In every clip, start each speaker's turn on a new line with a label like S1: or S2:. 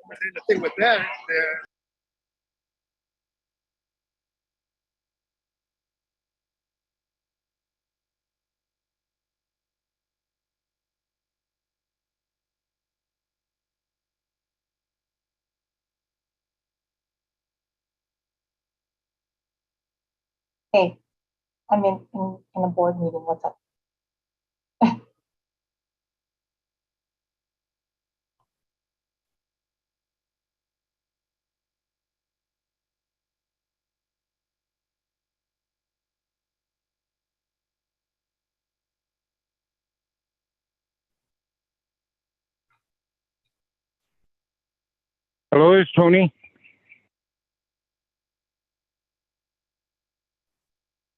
S1: But then the thing with that,
S2: Hey, I'm in a board meeting. What's up?
S3: Hello, it's Tony.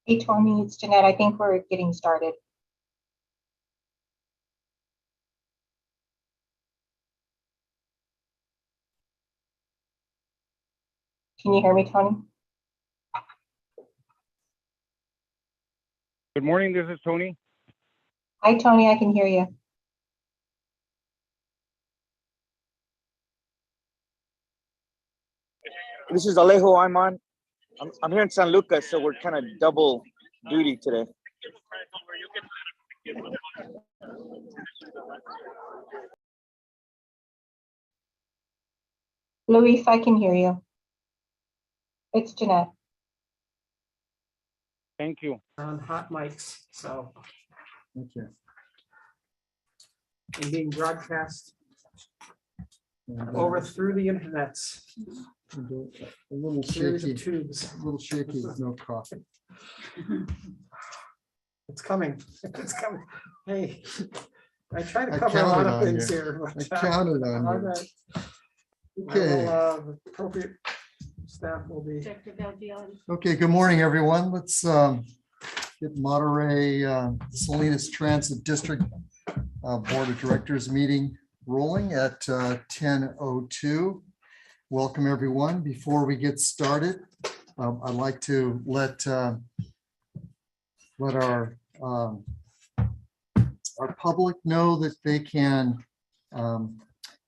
S2: Hey, Tony, it's Jeanette. I think we're getting started. Can you hear me, Tony?
S3: Good morning, this is Tony.
S2: Hi, Tony, I can hear you.
S4: This is Alejo. I'm here in San Lucas, so we're kind of double duty today.
S2: Luis, I can hear you. It's Jeanette.
S3: Thank you.
S5: On hot mics, so
S6: Thank you.
S5: and being broadcast over through the internet.
S6: A little
S5: Series
S6: shaky,
S5: of tubes.
S6: a little shaky with no coffee.
S5: It's coming. It's coming. Hey, I try to
S6: I
S5: cover a lot
S6: counted
S5: of
S6: on
S5: things
S6: you.
S5: here.
S6: I
S5: but,
S6: counted on
S5: all
S6: you.
S5: right.
S6: Okay.
S5: Appropriate staff will be.
S6: Okay, good morning, everyone. Let's get Monterey Salinas Transit District Board of Directors meeting rolling at 10:02. Welcome, everyone. Before we get started, I'd like to let our public know that they can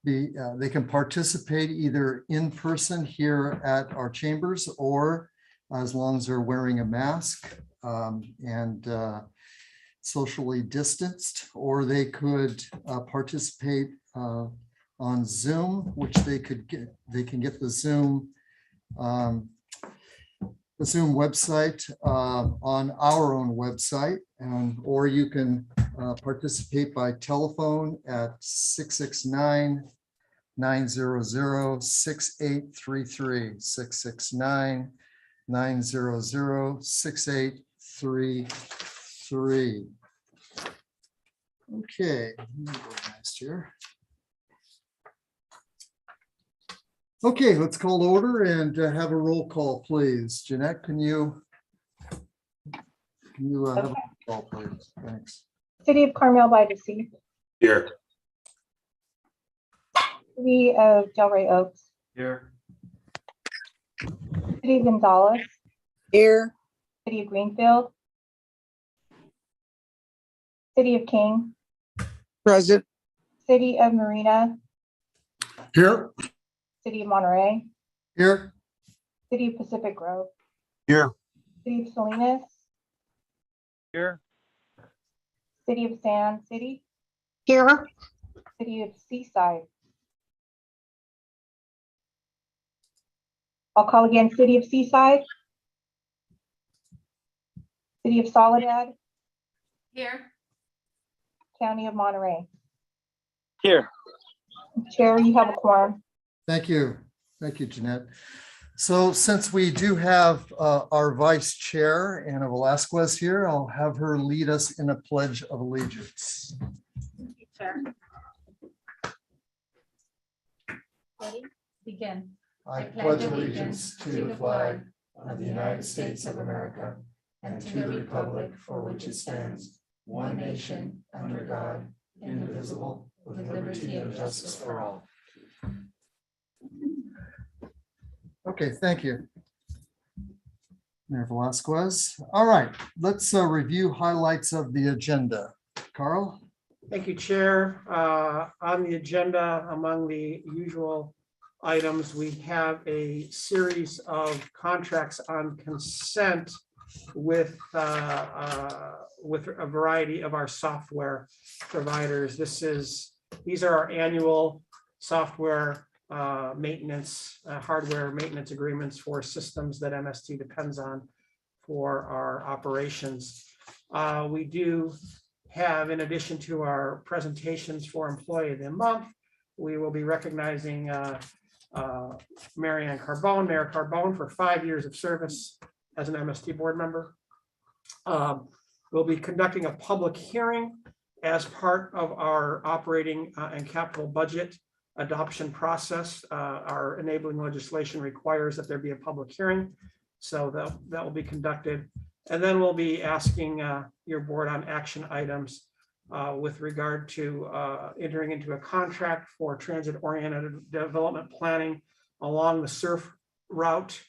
S6: they can participate either in person here at our chambers, or as long as they're wearing a mask and socially distanced, or they could participate on Zoom, which they can get the Zoom website on our own website, or you can participate by telephone at 669-900-6833, 669-900-6833. Okay, next here. Okay, let's call to order and have a roll call, please. Jeanette, can you have a roll call, please? Thanks.
S2: City of Carmel by the Sea.
S7: Here.
S2: City of Delray Oaks.
S7: Here.
S2: City of Gonzales.
S8: Here.
S2: City of Greenfield. City of King.
S8: Present.
S2: City of Marina.
S6: Here.
S2: City of Monterey.
S6: Here.
S2: City of Pacific Grove.
S7: Here.
S2: City of Salinas.
S3: Here.
S2: City of Sand City.
S8: Here.
S2: City of Seaside. I'll call again. City of Seaside. City of Soledad.
S9: Here.
S2: County of Monterey.
S4: Here.
S2: Chair, you have a quorum.
S6: Thank you. Thank you, Jeanette. So since we do have our vice chair, Anna Velasquez, here, I'll have her lead us in a pledge of allegiance.
S9: Ready? Begin.
S6: I pledge allegiance to the flag of the United States of America and to the republic for which it stands, one nation, under God, indivisible, with liberty and justice for all. Okay, thank you, Mayor Velasquez. All right, let's review highlights of the agenda. Carl?
S5: Thank you, Chair. On the agenda, among the usual items, we have a series of contracts on consent with a variety of our software providers. These are our annual software maintenance, hardware maintenance agreements for systems that MST depends on for our operations. We do have, in addition to our presentations for Employee of the Month, we will be recognizing Mayor Carbone for 5 years of service as an MST board member. We'll be conducting a public hearing as part of our operating and capital budget adoption process. Our enabling legislation requires that there be a public hearing, so that will be conducted. And then we'll be asking your board on action items with regard to entering into a contract for transit-oriented development planning along the surf route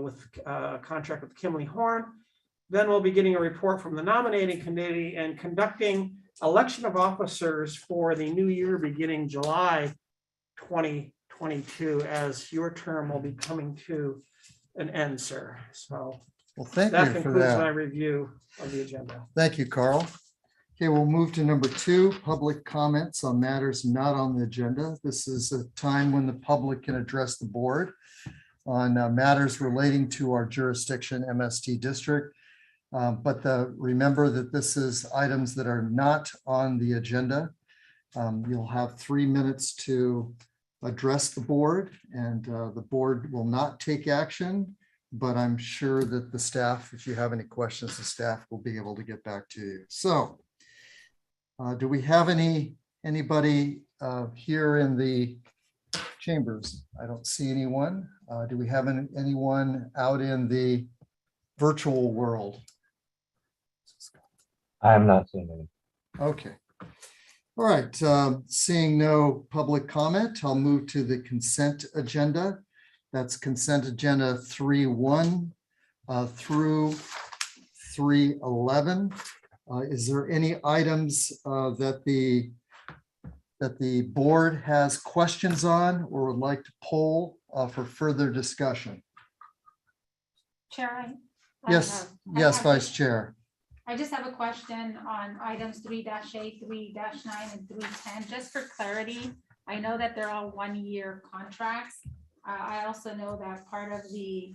S5: with a contract with Kimley Horn. Then we'll be getting a report from the nominating committee and conducting election of officers for the new year beginning July 2022, as your term will be coming to an end, sir. So
S6: Well, thank
S5: that
S6: you for
S5: concludes my
S6: that.
S5: review of the agenda.
S6: Thank you, Carl. Okay, we'll move to number 2, public comments on matters not on the agenda. This is a time when the public can address the board on matters relating to our jurisdiction, MST district. But remember that this is items that are not on the agenda. You'll have 3 minutes to address the board, and the board will not take action, but I'm sure that the staff, if you have any questions, the staff will be able to get back to you. So do we have anybody here in the chambers? I don't see anyone. Do we have anyone out in the virtual world?
S1: I am not seeing any.
S6: Okay. All right. Seeing no public comment, I'll move to the consent agenda. That's consent agenda 3.1 through 3.11. Is there any items that the board has questions on or would like to poll for further discussion?
S9: Chair.
S6: Yes, Vice Chair.
S9: I just have a question on items 3-8, 3-9, and 3.10, just for clarity. I know that they're all 1-year contracts. I also know that part of the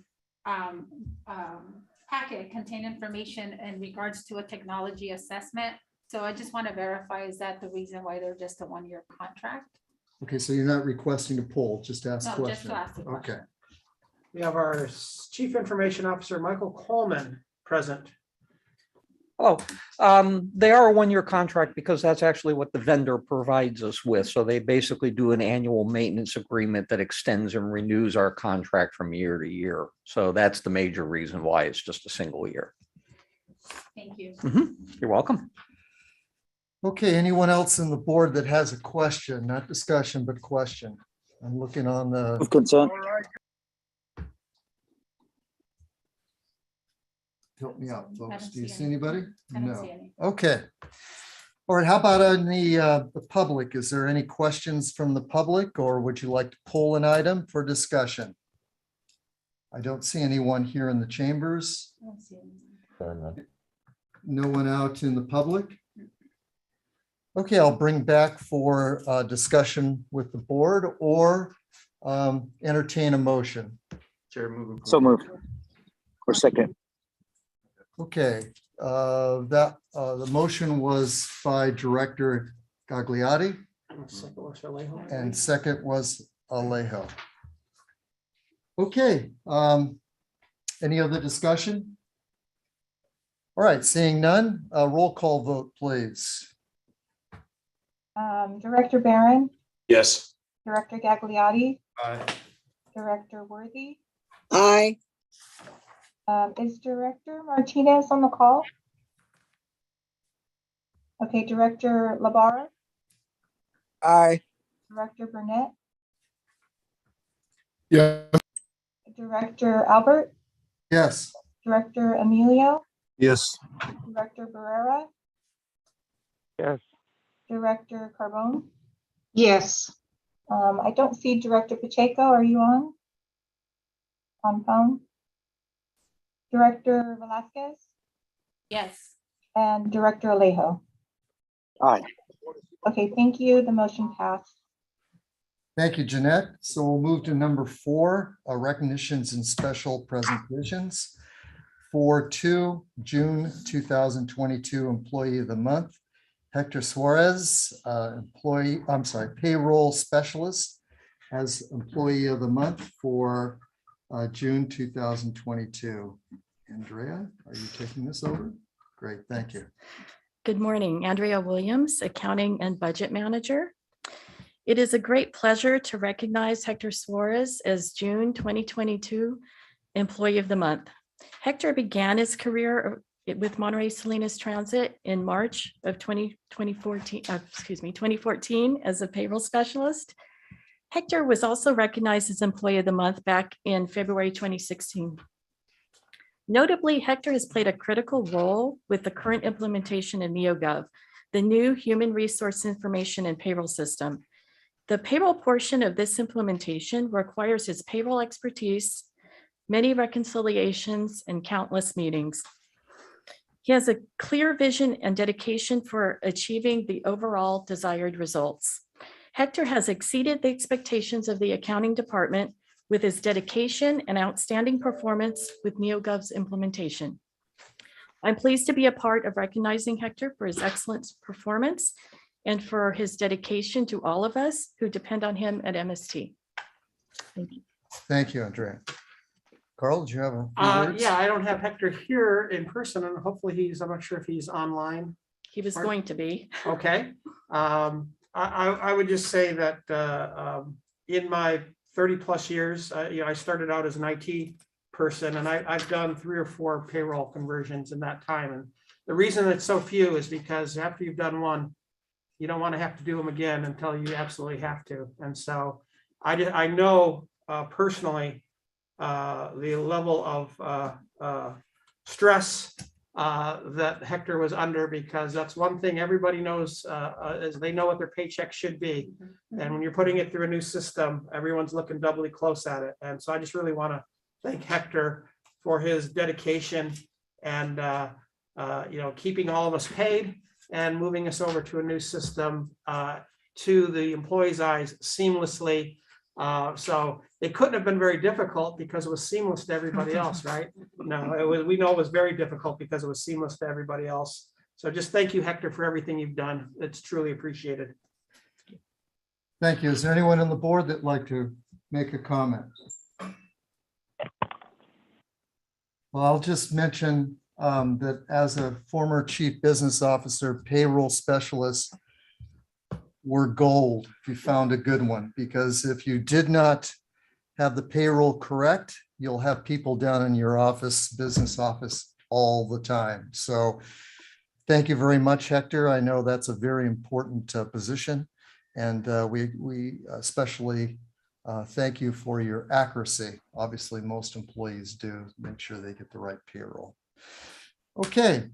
S9: packet contained information in regards to a technology assessment. So I just want to verify, is that the reason why they're just a 1-year contract?
S6: Okay, so you're not requesting a poll, just ask
S9: No, just
S6: questions.
S9: to ask the question.
S6: Okay.
S5: We have our Chief Information Officer, Michael Coleman, present.
S7: Oh, they are a 1-year contract because that's actually what the vendor provides us with. So they basically do an annual maintenance agreement that extends and renews our contract from year to year. So that's the major reason why it's just a single year.
S9: Thank you.
S7: You're welcome.
S6: Okay, anyone else in the board that has a question, not discussion, but question? I'm looking on the,
S8: Of consent.
S6: help me out,
S9: I
S6: folks.
S9: don't
S6: Do you
S9: see
S6: see
S9: any.
S6: anybody?
S9: I don't
S6: No.
S9: see any.
S6: Okay. All right, how about on the public? Is there any questions from the public, or would you like to pull an item for discussion? I don't see anyone here in the chambers.
S9: I don't see any.
S1: There are none.
S6: No one out in the public? Okay, I'll bring back for discussion with the board or entertain a motion.
S4: So moved. Or second.
S6: Okay, the motion was by Director Gagliardi and second was Alejo. Okay, any other discussion? All right, seeing none, roll call vote, please.
S2: Director Barron,
S3: Yes.
S2: Director Gagliardi,
S3: Aye.
S2: Director Worthy.
S8: Aye.
S2: Is Director Martinez on the call? Okay, Director Labarre,
S8: Aye.
S2: Director Burnett,
S3: Yeah.
S2: Director Albert,
S6: Yes.
S2: Director Emilio,
S3: Yes.
S2: Director Barrera,
S3: Yes.
S2: Director Carbone,
S8: Yes.
S2: I don't see Director Pacheco. Are you on? On phone? Director Velasquez
S9: Yes.
S2: and Director Alejo.
S4: Aye.
S2: Okay, thank you. The motion passed.
S6: Thank you, Jeanette. So we'll move to number 4, recognitions and special presentations. For June 2022 Employee of the Month, Hector Suarez, payroll specialist as Employee of the Month for June 2022. Andrea, are you taking this over? Great, thank you.
S10: Good morning, Andrea Williams, Accounting and Budget Manager. It is a great pleasure to recognize Hector Suarez as June 2022 Employee of the Month. Hector began his career with Monterey Salinas Transit in March of 2014 as a payroll specialist. Hector was also recognized as Employee of the Month back in February 2016. Notably, Hector has played a critical role with the current implementation of NeoGov, the new human resource information and payroll system. The payroll portion of this implementation requires his payroll expertise, many reconciliations, and countless meetings. He has a clear vision and dedication for achieving the overall desired results. Hector has exceeded the expectations of the accounting department with his dedication and outstanding performance with NeoGov's implementation. I'm pleased to be a part of recognizing Hector for his excellent performance and for his dedication to all of us who depend on him at MST. Thank you.
S6: Thank you, Andrea. Carl, do you have a few words?
S5: Yeah, I don't have Hector here in person, and hopefully I'm not sure if he's online.
S10: He was going to be.
S5: Okay. I would just say that in my 30+ years, I started out as an IT person, and I've done 3 or 4 payroll conversions in that time. And the reason it's so few is because after you've done one, you don't want to have to do them again until you absolutely have to. And so I know personally the level of stress that Hector was under, because that's one thing everybody knows is they know what their paycheck should be. And when you're putting it through a new system, everyone's looking doubly close at it. And so I just really want to thank Hector for his dedication and keeping all of us paid and moving us over to a new system to the employees' eyes seamlessly. So it couldn't have been very difficult because it was seamless to everybody else, right? No, we know it was very difficult because it was seamless to everybody else. So just thank you, Hector, for everything you've done. It's truly appreciated.
S6: Thank you. Is there anyone on the board that'd like to make a comment? Well, I'll just mention that as a former chief business officer, payroll specialist, we're gold if you found a good one, because if you did not have the payroll correct, you'll have people down in your office, business office, all the time. So thank you very much, Hector. I know that's a very important position, and we especially thank you for your accuracy. Obviously, most employees do make sure they get the right payroll. Okay.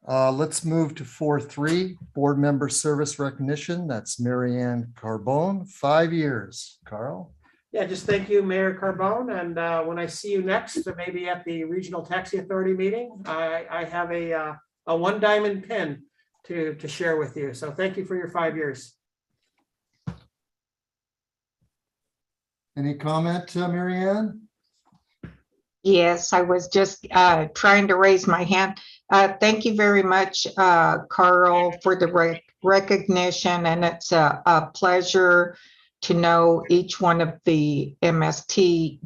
S6: Let's move to 4.3, board member service recognition. That's Marianne Carbone, 5 years. Carl?
S5: Yeah, just thank you, Mayor Carbone. And when I see you next, maybe at the Regional Taxi Authority meeting, I have a 1 diamond pin to share with you. So thank you for your 5 years.
S6: Any comment, Marianne?
S11: Yes, I was just trying to raise my hand. Thank you very much, Carl, for the recognition. And it's a pleasure to know each one of the MST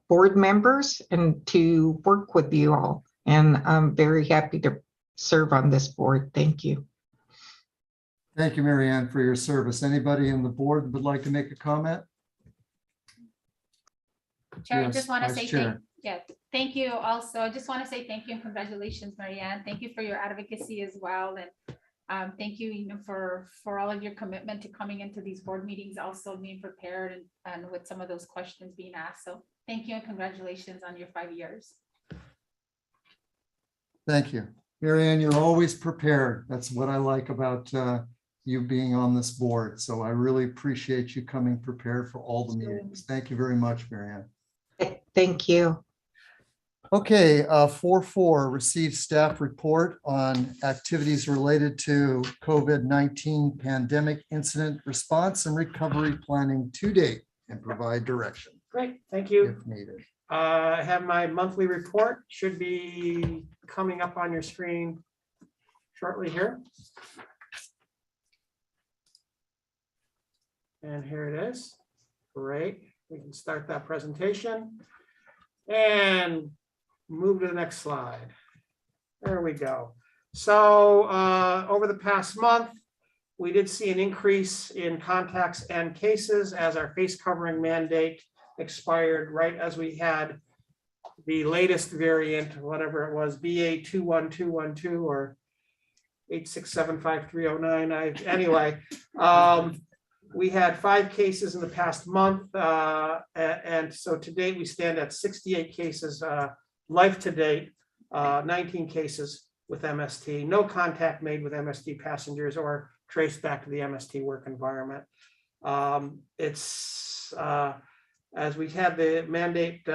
S11: board members and to work with you all. And I'm very happy to serve on this board. Thank you.
S6: Thank you, Marianne, for your service. Anybody in the board would like to make a comment?
S9: Chair, I
S6: Yes,
S9: just want to
S6: Vice
S9: say
S6: Chair.
S9: thank you. Also, I just want to say thank you and congratulations, Marianne. Thank you for your advocacy as well. And thank you, for all of your commitment to coming into these board meetings, also being prepared and with some of those questions being asked. So thank you and congratulations on your 5 years.
S6: Thank you. Marianne, you're always prepared. That's what I like about you being on this board. So I really appreciate you coming prepared for all the meetings. Thank you very much, Marianne.
S11: Thank you.
S6: Okay, 4.4, receive staff report on activities related to COVID-19 pandemic incident response and recovery planning to date and provide direction
S5: Great, thank you.
S6: if needed.
S5: I have my monthly report, should be coming up on your screen shortly here. And here it is. Great, we can start that presentation and move to the next slide. There we go. So over the past month, we did see an increase in contacts and cases as our face covering mandate expired right as we had the latest variant, whatever it was, BA21212 or 8675309. Anyway, we had 5 cases in the past month. And so to date, we stand at 68 cases, life to date, 19 cases with MST, no contact made with MST passengers or traced back to the MST work environment. As we had the mandate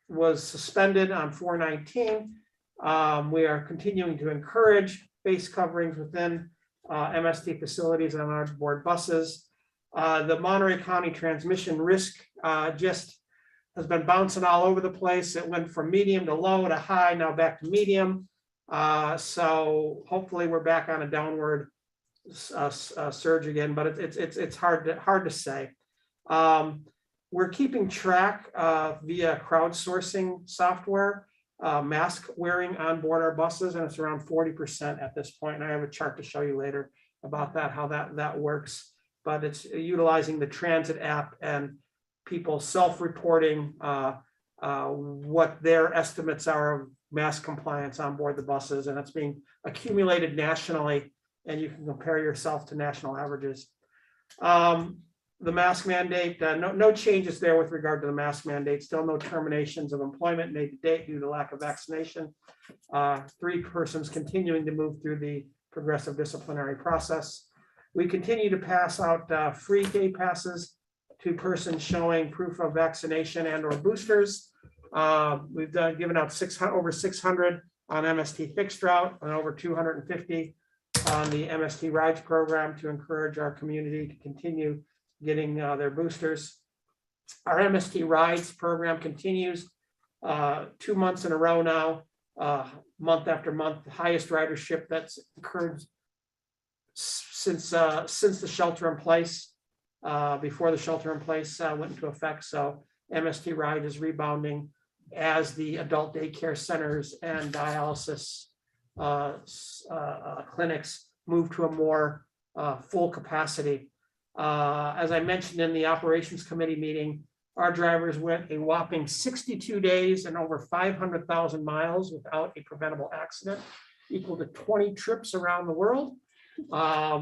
S5: was suspended on 4/19, we are continuing to encourage face coverings within MST facilities on our board buses. The Monterey County transmission risk just has been bouncing all over the place. It went from medium to low to high, now back to medium. So hopefully we're back on a downward surge again, but it's hard to say. We're keeping track via crowdsourcing software, mask wearing on board our buses, and it's around 40% at this point. And I have a chart to show you later about that, how that works. But it's utilizing the transit app and people self-reporting what their estimates are of mask compliance on board the buses, and it's being accumulated nationally, and you can compare yourself to national averages. The mask mandate, no changes there with regard to the mask mandate. Still no terminations of employment made to date due to lack of vaccination. 3 persons continuing to move through the progressive disciplinary process. We continue to pass out free day passes to persons showing proof of vaccination and or boosters. We've given out over 600 on MST fixed route and over 250 on the MST rides program to encourage our community to continue getting their boosters. Our MST rides program continues 2 months in a row now, month after month, the highest ridership that's occurred since the shelter in place, before the shelter in place went into effect. So MST ride is rebounding as the adult daycare centers and dialysis clinics move to a more full capacity. As I mentioned in the operations committee meeting, our drivers went a whopping 62 days and over 500,000 miles without a preventable accident, equal to 20 trips around the world.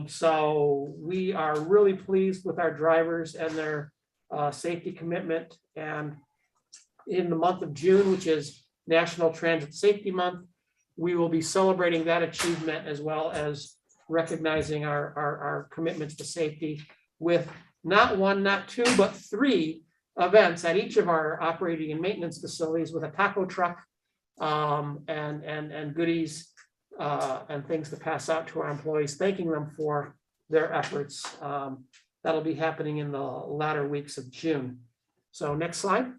S5: So we are really pleased with our drivers and their safety commitment. And in the month of June, which is National Transit Safety Month, we will be celebrating that achievement as well as recognizing our commitments to safety with not 1, not 2, but 3 events at each of our operating and maintenance facilities with a taco truck and goodies and things to pass out to our employees, thanking them for their efforts. That'll be happening in the latter weeks of June. So next slide.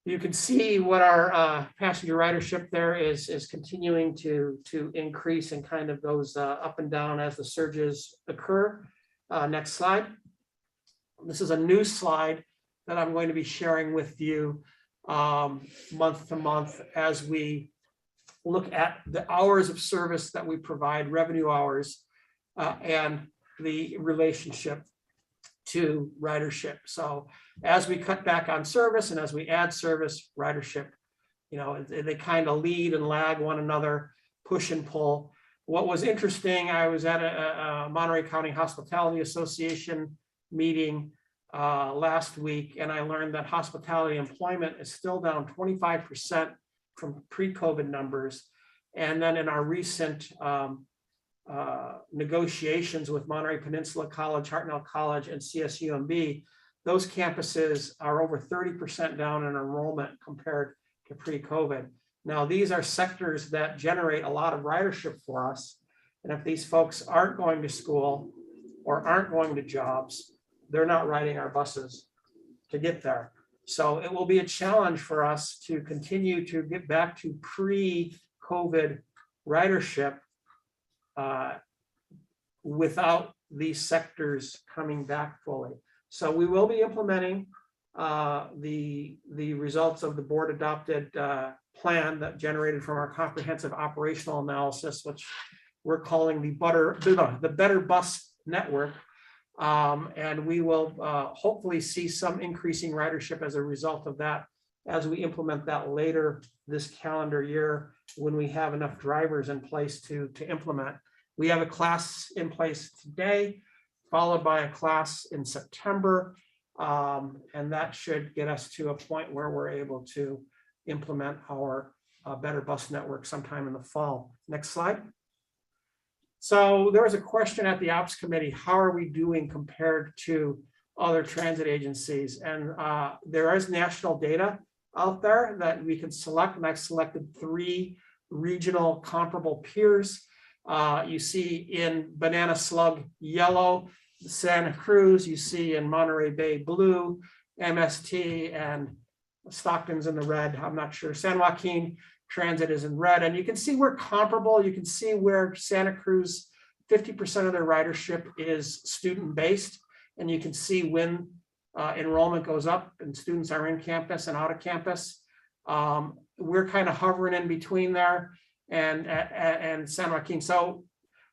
S5: You can see what our passenger ridership there is continuing to increase and kind of goes up and down as the surges occur. Next slide. This is a new slide that I'm going to be sharing with you month to month as we look at the hours of service that we provide, revenue hours, and the relationship to ridership. So as we cut back on service and as we add service, ridership, they kind of lead and lag one another, push and pull. What was interesting, I was at a Monterey County Hospitality Association meeting last week, and I learned that hospitality employment is still down 25% from pre-COVID numbers. And then in our recent negotiations with Monterey Peninsula College, Hartnell College, and CSUMB, those campuses are over 30% down in enrollment compared to pre-COVID. Now, these are sectors that generate a lot of ridership for us. And if these folks aren't going to school or aren't going to jobs, they're not riding our buses to get there. So it will be a challenge for us to continue to get back to pre-COVID ridership without these sectors coming back fully. So we will be implementing the results of the board adopted plan that generated from our comprehensive operational analysis, which we're calling the Better Bus Network. And we will hopefully see some increasing ridership as a result of that as we implement that later this calendar year when we have enough drivers in place to implement. We have a class in place today, followed by a class in September. And that should get us to a point where we're able to implement our Better Bus Network sometime in the fall. Next slide. So there was a question at the Ops Committee, how are we doing compared to other transit agencies? And there is national data out there that we can select, and I've selected 3 regional comparable peers. You see in Banana Slug yellow, Santa Cruz, you see in Monterey Bay blue, MST, and Stockton's in the red. I'm not sure. San Joaquin Transit is in red, and you can see we're comparable. You can see where Santa Cruz, 50% of their ridership is student-based, and you can see when enrollment goes up and students are in campus and out of campus. We're kind of hovering in between there and San Joaquin. So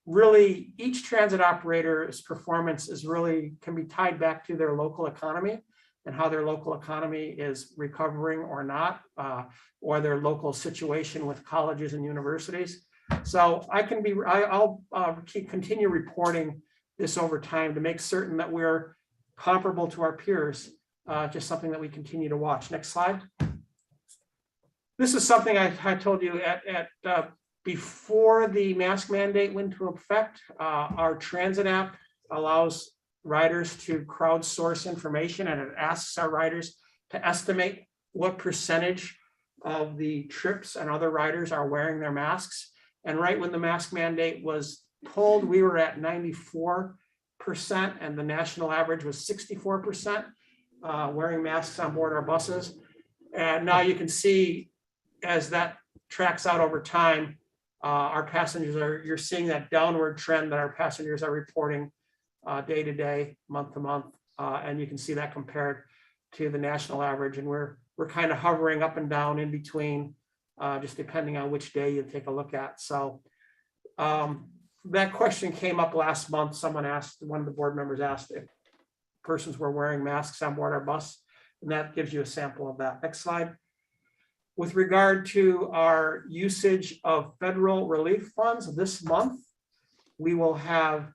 S5: really, each transit operator's performance is really can be tied back to their local economy and how their local economy is recovering or not, or their local situation with colleges and universities. So I'll continue reporting this over time to make certain that we're comparable to our peers, just something that we continue to watch. Next slide. This is something I told you before the mask mandate went into effect. Our transit app allows riders to crowdsource information, and it asks our riders to estimate what percentage of the trips and other riders are wearing their masks. And right when the mask mandate was pulled, we were at 94%, and the national average was 64% wearing masks on board our buses. And now you can see as that tracks out over time, our passengers you're seeing that downward trend that our passengers are reporting day to day, month to month, and you can see that compared to the national average, and we're kind of hovering up and down in between, just depending on which day you take a look at. So that question came up last month. One of the board members asked if persons were wearing masks on board our bus, and that gives you a sample of that. Next slide. With regard to our usage of federal relief funds this month, we will have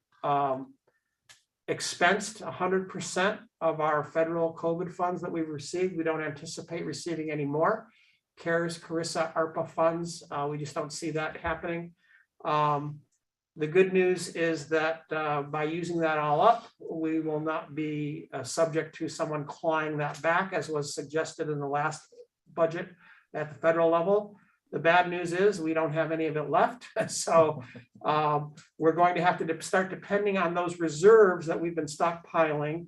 S5: expensed 100% of our federal COVID funds that we've received. We don't anticipate receiving any more. CARES, CARISA, ARPA funds, we just don't see that happening. The good news is that by using that all up, we will not be subject to someone clawing that back, as was suggested in the last budget at the federal level. The bad news is we don't have any of it left. So we're going to have to start depending on those reserves that we've been stockpiling.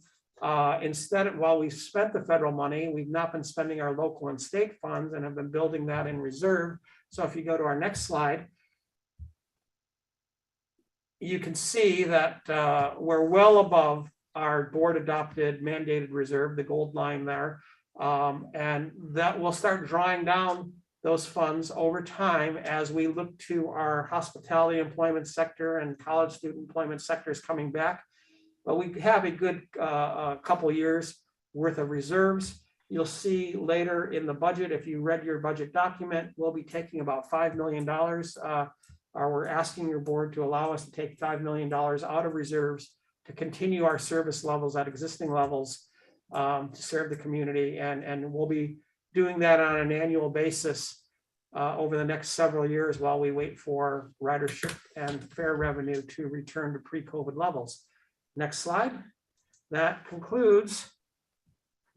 S5: Instead, while we've spent the federal money, we've not been spending our local and state funds and have been building that in reserve. So if you go to our next slide, you can see that we're well above our board adopted mandated reserve, the gold line there. And that will start drawing down those funds over time as we look to our hospitality employment sector and college student employment sectors coming back. But we have a good couple years worth of reserves. You'll see later in the budget, if you read your budget document, we'll be taking about $5 million. We're asking your board to allow us to take $5 million out of reserves to continue our service levels at existing levels to serve the community. And we'll be doing that on an annual basis over the next several years while we wait for ridership and fare revenue to return to pre-COVID levels. Next slide. That concludes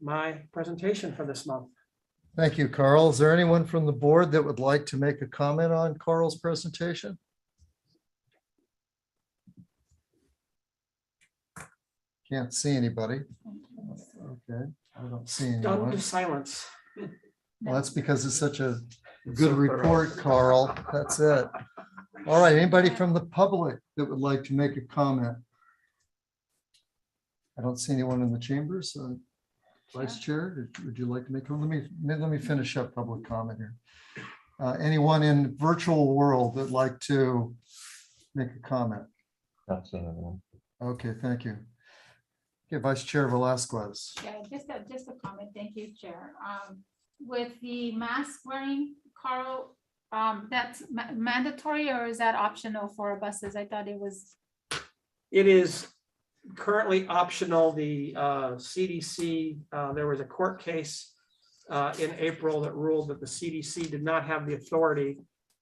S5: my presentation for this month.
S6: Thank you, Carl. Is there anyone from the board that would like to make a comment on Carl's presentation? Can't see anybody. Okay, I don't see anyone.
S5: Stunned silence.
S6: Well, that's because it's such a good report, Carl. That's it. All right, anybody from the public that would like to make a comment? I don't see anyone in the chambers. Vice Chair, would you like to make one? Let me finish up public comment here. Anyone in virtual world that'd like to make a comment?
S1: Not seeing anyone.
S6: Okay, thank you. Okay, Vice Chair Velasquez.
S9: Yeah, just a comment. Thank you, Chair. With the mask wearing, Carl, that's mandatory or is that optional for buses? I thought it was.
S5: It is currently optional. The CDC, there was a court case in April that ruled that the CDC did not have the authority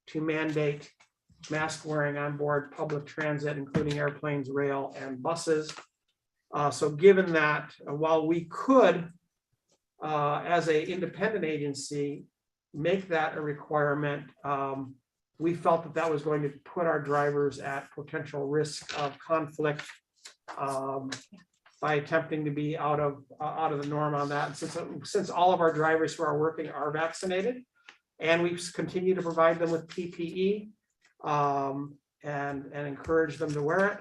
S5: to mandate mask wearing on board public transit, including airplanes, rail, and buses. So given that, while we could, as an independent agency, make that a requirement, we felt that that was going to put our drivers at potential risk of conflict by attempting to be out of the norm on that. And since all of our drivers who are working are vaccinated, and we continue to provide them with PPE and encourage them to wear it,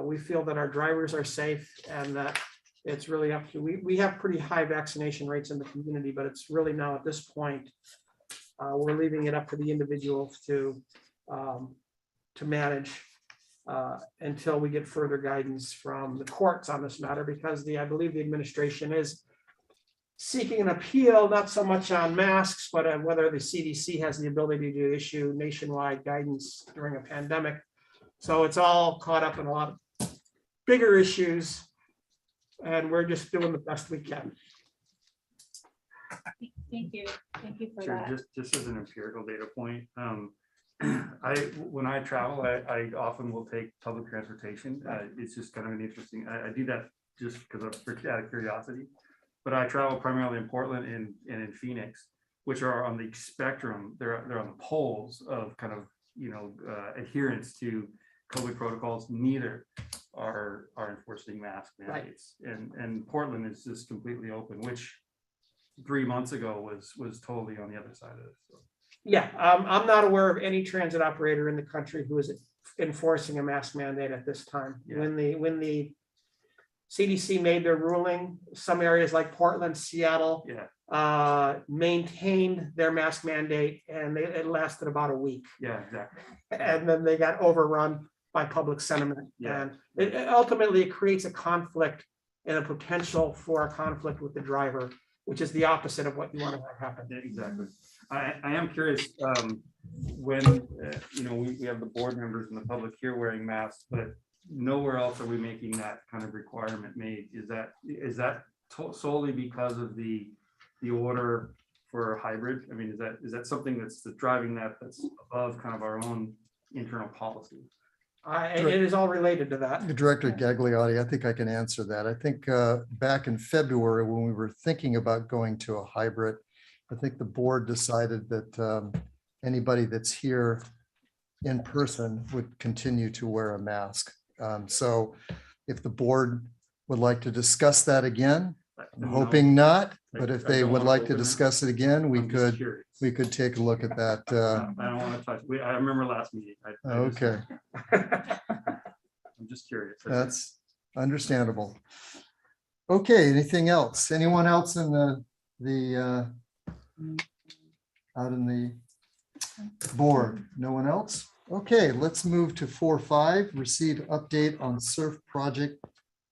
S5: we feel that our drivers are safe and that it's really up to, we have pretty high vaccination rates in the community, but it's really now at this point, we're leaving it up to the individuals to manage until we get further guidance from the courts on this matter, because I believe the administration is seeking an appeal, not so much on masks, but on whether the CDC has the ability to issue nationwide guidance during a pandemic. So it's all caught up in a lot of bigger issues, and we're just doing the best we can.
S9: Thank you for
S12: Sure,
S9: that.
S12: just as an empirical data point, when I travel, I often will take public transportation. It's just kind of an interesting, I do that just because of out of curiosity, but I travel primarily in Portland and in Phoenix, which are on the spectrum. They're on the poles of kind of, adherence to COVID protocols. Neither are enforcing mask mandates, and Portland is just completely open, which 3 months ago was totally on the other side of it. So.
S5: Yeah, I'm not aware of any transit operator in the country who is enforcing a mask mandate at this time.
S12: Yeah.
S5: When the CDC made their ruling, some areas like Portland, Seattle, maintained their mask mandate, and it lasted about a week.
S12: Yeah, exactly.
S5: And then they got overrun by public sentiment.
S12: Yeah.
S5: And ultimately it creates a conflict and a potential for a conflict with the driver, which is the opposite of what you want to have happen.
S12: Yeah, exactly. I am curious, when we have the board members and the public here wearing masks, but nowhere else are we making that kind of requirement made. Is that solely because of the order for hybrid? I mean, is that something that's driving that's above kind of our own internal policy?
S5: It is all related to that.
S6: Director Gagliotti, I think I can answer that. I think back in February, when we were thinking about going to a hybrid, I think the board decided that anybody that's here in person would continue to wear a mask. So if the board would like to discuss that again, I'm hoping not, but if they would like to discuss it again, we could take a look at that.
S12: I don't want to touch. I remember last meeting.
S6: Okay.
S12: I'm just curious.
S6: That's understandable. Okay, anything else? Anyone else in the out in the board? No one else? Okay, let's move to 4.5, receive update on SURF project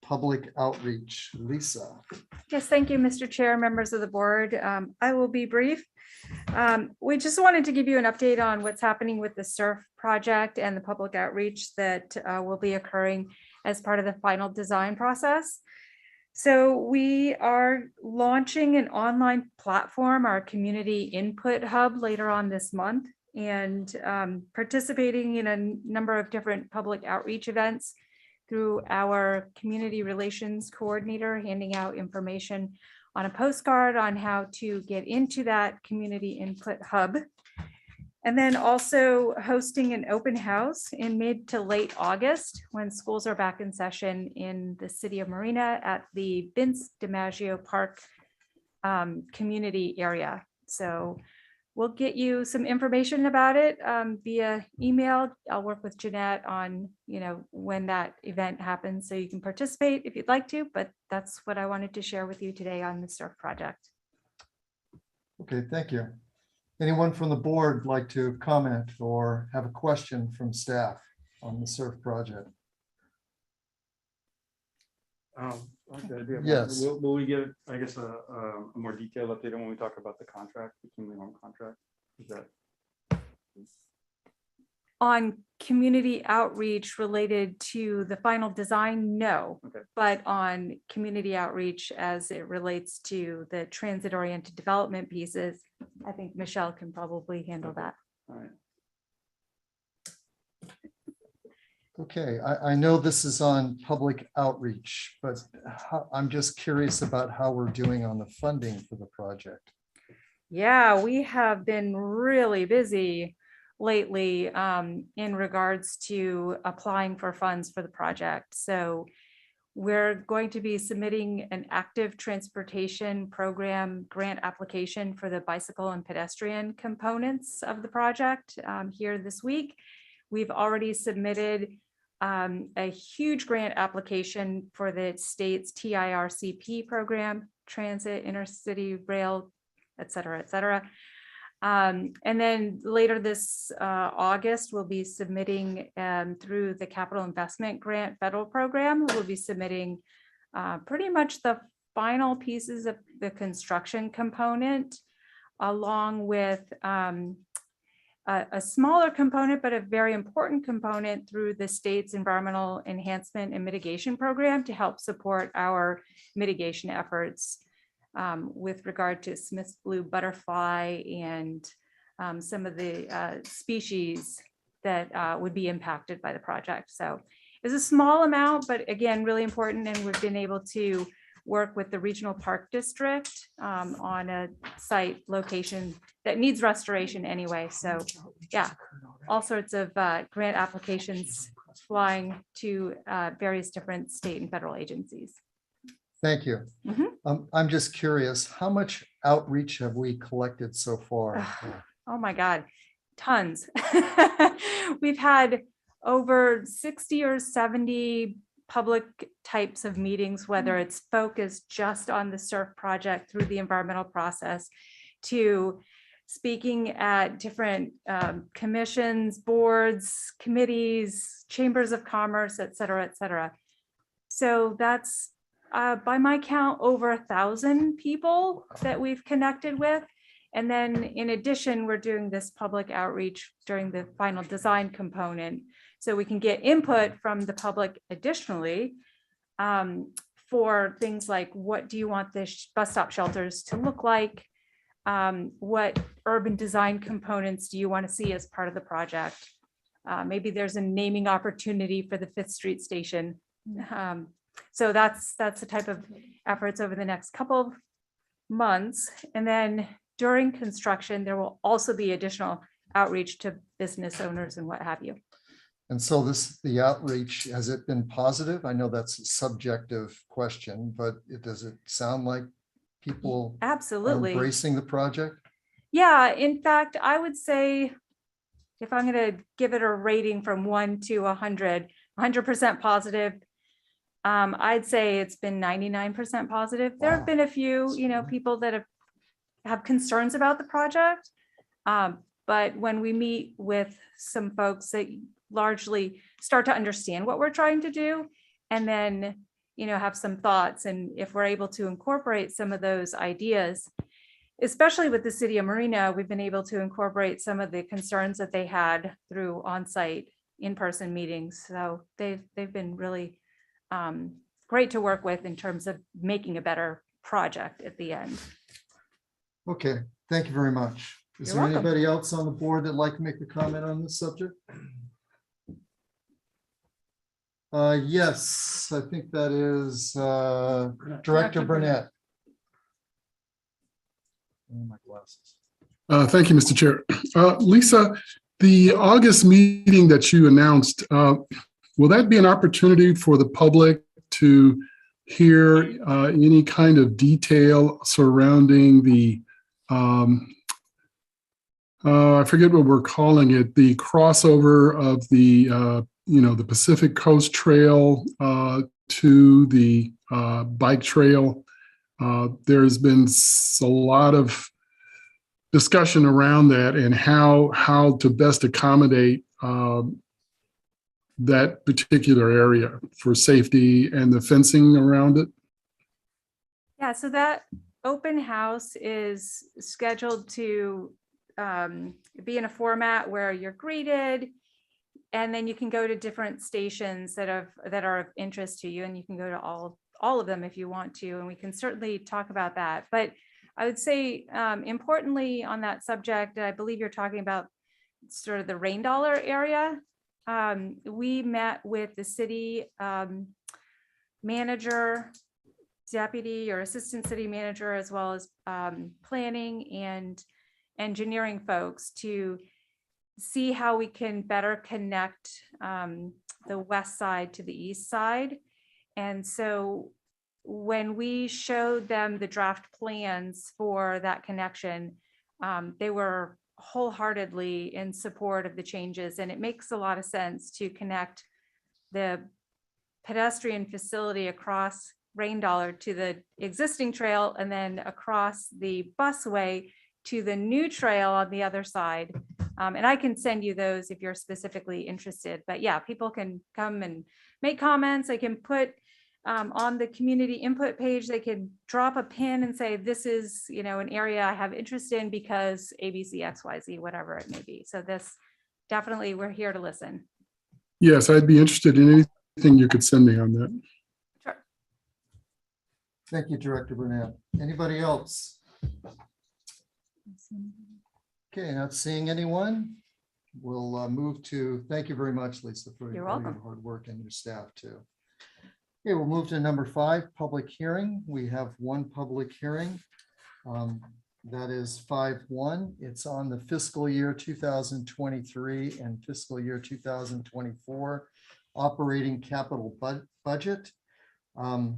S6: public outreach. Lisa.
S13: Yes, thank you, Mr. Chair, members of the board. I will be brief. We just wanted to give you an update on what's happening with the SURF project and the public outreach that will be occurring as part of the final design process. So we are launching an online platform, our community input hub later on this month, and participating in a number of different public outreach events through our community relations coordinator, handing out information on a postcard on how to get into that community input hub. And then also hosting an open house in mid to late August when schools are back in session in the city of Marina at the Vince DiMaggio Park community area. So we'll get you some information about it via email. I'll work with Jeanette on, when that event happens so you can participate if you'd like to, but that's what I wanted to share with you today on the SURF project.
S6: Okay, thank you. Anyone from the board like to comment or have a question from staff on the SURF project?
S12: Okay,
S6: Yes.
S12: Will we get, I guess, a more detailed update on when we talk about the contract, the community home contract? Is that?
S13: On community outreach related to the final design, no.
S12: Okay.
S13: But on community outreach as it relates to the transit-oriented development pieces, I think Michelle can probably handle that.
S12: All right.
S6: Okay, I know this is on public outreach, but I'm just curious about how we're doing on the funding for the project.
S13: Yeah, we have been really busy lately in regards to applying for funds for the project. So we're going to be submitting an active transportation program grant application for the bicycle and pedestrian components of the project here this week. We've already submitted a huge grant application for the state's TIRCP program, transit, intercity rail, et cetera, et cetera. And then later this August, we'll be submitting through the Capital Investment Grant federal program. We'll be submitting pretty much the final pieces of the construction component, along with a smaller component, but a very important component through the state's environmental enhancement and mitigation program to help support our mitigation efforts with regard to Smith's blue butterfly and some of the species that would be impacted by the project. So it's a small amount, but again, really important. And we've been able to work with the Regional Park District on a site location that needs restoration anyway. So yeah, all sorts of grant applications flying to various different state and federal agencies.
S6: Thank you. I'm just curious, how much outreach have we collected so far?
S13: Oh my God, tons. We've had over 60 or 70 public types of meetings, whether it's focused just on the SURF project through the environmental process to speaking at different commissions, boards, committees, chambers of commerce, et cetera, et cetera. So that's by my count, over 1,000 people that we've connected with. And then in addition, we're doing this public outreach during the final design component. So we can get input from the public additionally for things like, what do you want the bus stop shelters to look like? What urban design components do you want to see as part of the project? Maybe there's a naming opportunity for the 5th Street station. So that's the type of efforts over the next couple of months. And then during construction, there will also be additional outreach to business owners and what have you.
S6: And so the outreach, has it been positive? I know that's a subjective question, but does it sound like people
S13: absolutely
S6: are embracing the project?
S13: Yeah, in fact, I would say if I'm going to give it a rating from 1 to 100, 100% positive, I'd say it's been 99% positive. There have been a few, people that have concerns about the project. But when we meet with some folks that largely start to understand what we're trying to do, and then, have some thoughts, and if we're able to incorporate some of those ideas, especially with the city of Marina, we've been able to incorporate some of the concerns that they had through on-site in-person meetings. So they've been really great to work with in terms of making a better project at the end.
S6: Okay, thank you very much. Is
S13: You're
S6: there
S13: welcome.
S6: anybody else on the board that'd like to make a comment on this subject? Yes, I think that is Director Burnett. Oh, my glasses.
S14: Thank you, Mr. Chair. Lisa, the August meeting that you announced, will that be an opportunity for the public to hear any kind of detail surrounding the, I forget what we're calling it, the crossover of the, the Pacific Coast Trail to the bike trail? There's been a lot of discussion around that and how to best accommodate that particular area for safety and the fencing around it.
S13: Yeah, so that open house is scheduled to be in a format where you're greeted, and then you can go to different stations that are of interest to you, and you can go to all of them if you want to, and we can certainly talk about that. But I would say importantly on that subject, I believe you're talking about sort of the Rain Dollar area. We met with the city manager, deputy or assistant city manager, as well as planning and engineering folks to see how we can better connect the west side to the east side. And so when we showed them the draft plans for that connection, they were wholeheartedly in support of the changes. And it makes a lot of sense to connect the pedestrian facility across Rain Dollar to the existing trail, and then across the busway to the new trail on the other side. And I can send you those if you're specifically interested. But yeah, people can come and make comments. They can put on the community input page, they could drop a pin and say, this is, an area I have interest in because ABC, XYZ, whatever it may be. So this definitely, we're here to listen.
S14: Yes, I'd be interested in anything you could send me on that.
S13: Sure.
S6: Thank you, Director Burnett. Anybody else? Okay, not seeing anyone. We'll move to, thank you very much, Lisa, for
S13: You're
S6: all your
S13: welcome.
S6: hard work and your staff too. Okay, we'll move to number 5, public hearing. We have one public hearing. That is 5-1. It's on the fiscal year 2023 and fiscal year 2024 operating capital budget. The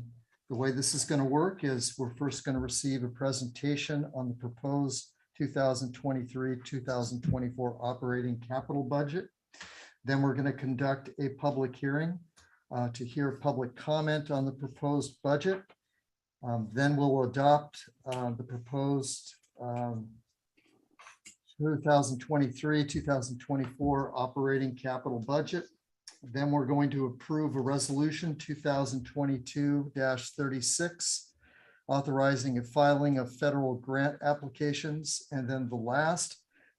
S6: way this is going to work is we're first going to receive a presentation on the proposed 2023-2024 operating capital budget. Then we're going to conduct a public hearing to hear public comment on the proposed budget. Then we'll adopt the proposed 2023-2024 operating capital budget. Then we're going to approve a resolution 2022-36 authorizing a filing of federal grant applications. And then the last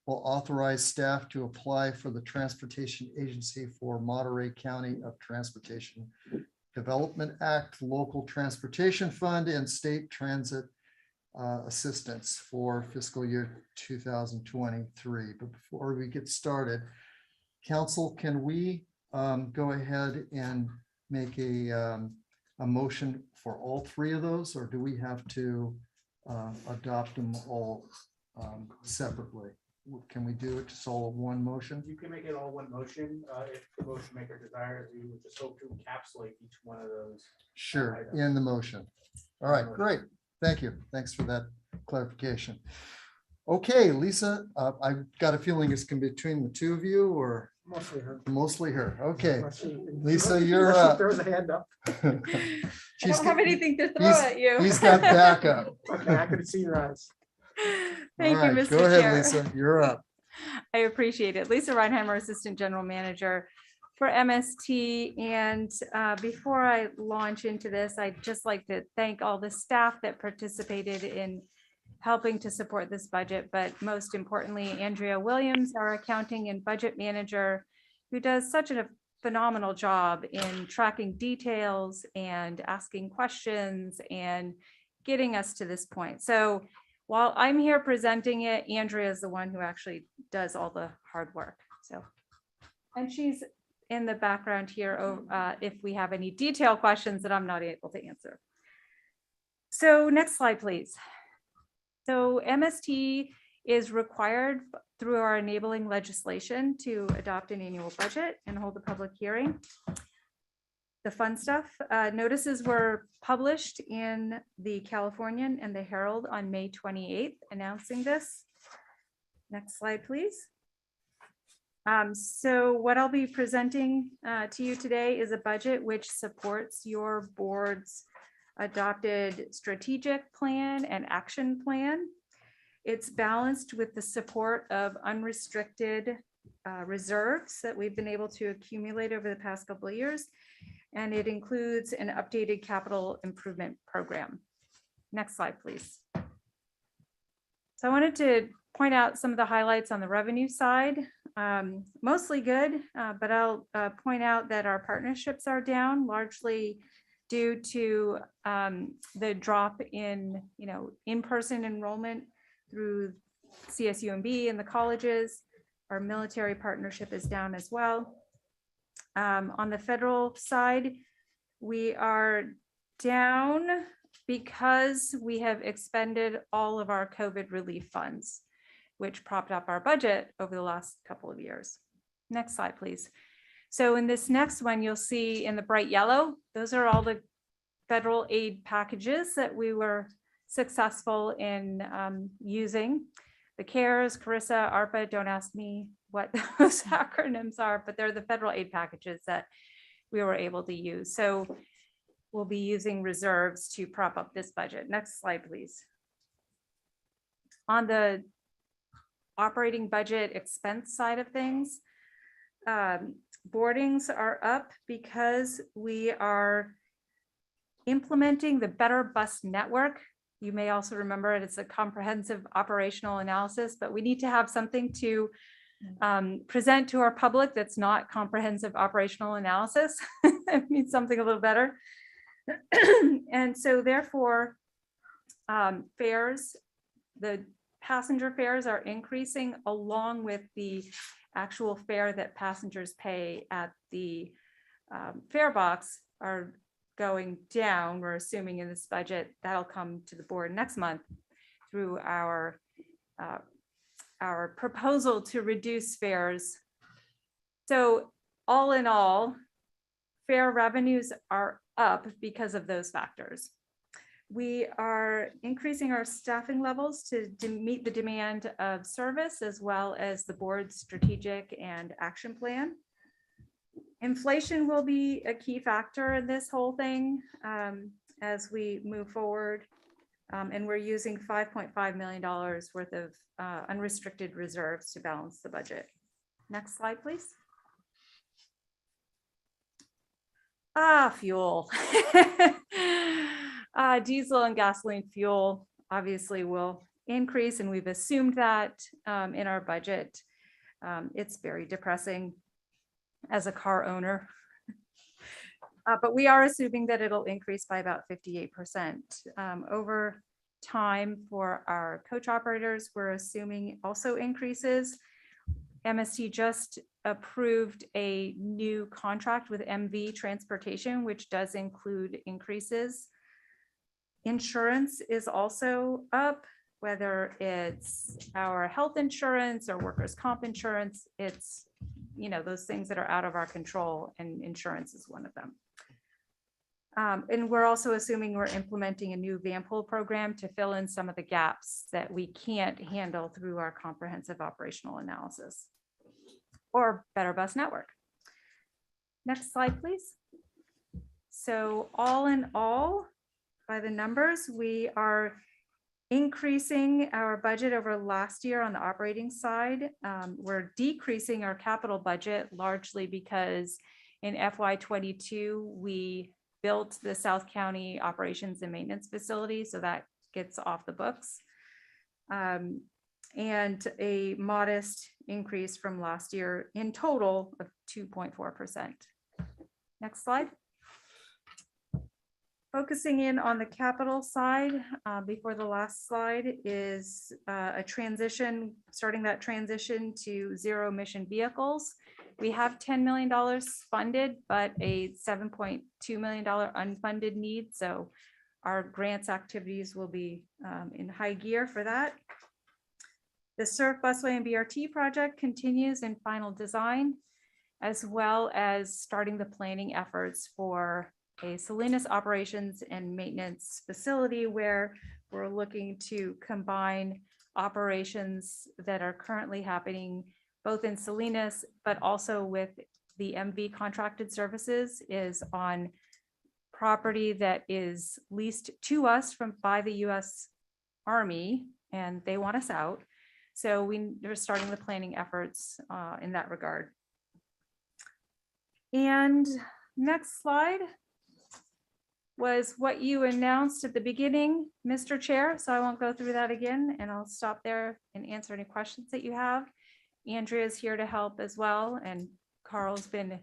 S6: will authorize staff to apply for the Transportation Agency for Monterey County of Transportation Development Act, Local Transportation Fund, and State Transit Assistance for fiscal year 2023. But before we get started, Council, can we go ahead and make a motion for all 3 of those, or do we have to adopt them all separately? Can we do it just all in one motion?
S5: You can make it all one motion. If the motion maker desires, we would just hope to encapsulate each one of those.
S6: Sure,
S5: items.
S6: in the motion. All right, great. Thank you. Thanks for that clarification. Okay, Lisa, I've got a feeling it's going to be between the 2 of you, or
S5: Mostly her.
S6: mostly her. Okay,
S5: Unless she-
S6: Lisa, you're
S5: unless she
S6: up.
S5: throws a hand up.
S13: I don't have anything to throw
S6: he's-
S13: at you.
S6: He's got backup.
S5: Okay, I could see your eyes.
S13: Thank
S6: All
S13: you,
S6: right,
S13: Mr.
S6: go ahead,
S13: Chair.
S6: Lisa. You're up.
S13: I appreciate it. Lisa Reinheimer, Assistant General Manager for MST. And before I launch into this, I'd just like to thank all the staff that participated in helping to support this budget, but most importantly, Andrea Williams, our Accounting and Budget Manager, who does such a phenomenal job in tracking details and asking questions and getting us to this point. So while I'm here presenting it, Andrea is the one who actually does all the hard work. So, and she's in the background here if we have any detailed questions that I'm not able to answer. So next slide, please. So MST is required through our enabling legislation to adopt an annual budget and hold a public hearing. The fun stuff, notices were published in the Californian and the Herald on May 28th, announcing this. Next slide, please. So what I'll be presenting to you today is a budget which supports your board's adopted strategic plan and action plan. It's balanced with the support of unrestricted reserves that we've been able to accumulate over the past couple of years. And it includes an updated capital improvement program. Next slide, please. So I wanted to point out some of the highlights on the revenue side. Mostly good, but I'll point out that our partnerships are down largely due to the drop in, in-person enrollment through CSUMB and the colleges. Our military partnership is down as well. On the federal side, we are down because we have expended all of our COVID relief funds, which propped up our budget over the last couple of years. Next slide, please. So in this next one, you'll see in the bright yellow, those are all the federal aid packages that we were successful in using. The CARES, CARISA, ARPA, don't ask me what those acronyms are, but they're the federal aid packages that we were able to use. So we'll be using reserves to prop up this budget. Next slide, please. On the operating budget expense side of things, boardings are up because we are implementing the Better Bus Network. You may also remember it, it's a comprehensive operational analysis, but we need to have something to present to our public that's not comprehensive operational analysis. It needs something a little better. And so therefore, fares, the passenger fares are increasing along with the actual fare that passengers pay at the fare box are going down. We're assuming in this budget that'll come to the board next month through our proposal to reduce fares. So all in all, fare revenues are up because of those factors. We are increasing our staffing levels to meet the demand of service as well as the board's strategic and action plan. Inflation will be a key factor in this whole thing as we move forward. And we're using $5.5 million worth of unrestricted reserves to balance the budget. Next slide, please. Fuel. Diesel and gasoline fuel obviously will increase, and we've assumed that in our budget. It's very depressing as a car owner. But we are assuming that it'll increase by about 58%. Over time for our coach operators, we're assuming also increases. MST just approved a new contract with MV Transportation, which does include increases. Insurance is also up, whether it's our health insurance or workers' comp insurance. It's, those things that are out of our control, and insurance is one of them. And we're also assuming we're implementing a new van pool program to fill in some of the gaps that we can't handle through our comprehensive operational analysis or Better Bus Network. Next slide, please. So all in all, by the numbers, we are increasing our budget over last year on the operating side. We're decreasing our capital budget largely because in FY22, we built the South County Operations and Maintenance Facility, so that gets off the books. and a modest increase from last year in total of 2.4%. Next slide. Focusing in on the capital side, before the last slide is a transition, starting that transition to zero emission vehicles. We have $10 million funded, but a $7.2 million unfunded need. So our grants activities will be in high gear for that. The Surf Busway and BRT project continues in final design, as well as starting the planning efforts for a Salinas operations and maintenance facility where we're looking to combine operations that are currently happening both in Salinas, but also with the MV contracted services is on property that is leased to us by the US Army, and they want us out. So we're starting the planning efforts in that regard. And next slide was what you announced at the beginning, Mr. Chair. So I won't go through that again, and I'll stop there and answer any questions that you have. Andrea's here to help as well, and Carl's been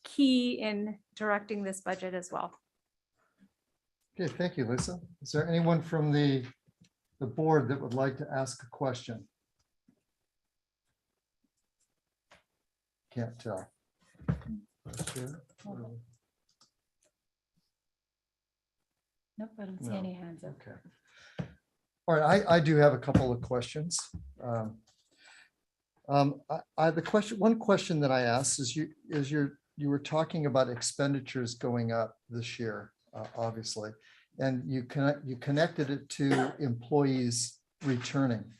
S13: key in directing this budget as well.
S6: Okay, thank you, Lisa. Is there anyone from the board that would like to ask a question? Can't tell.
S10: Nope, I don't see
S6: No.
S10: any hands up.
S6: Okay. All right, I do have a couple of questions. One question that I asked is you were talking about expenditures going up this year, obviously, and you connected it to employees returning.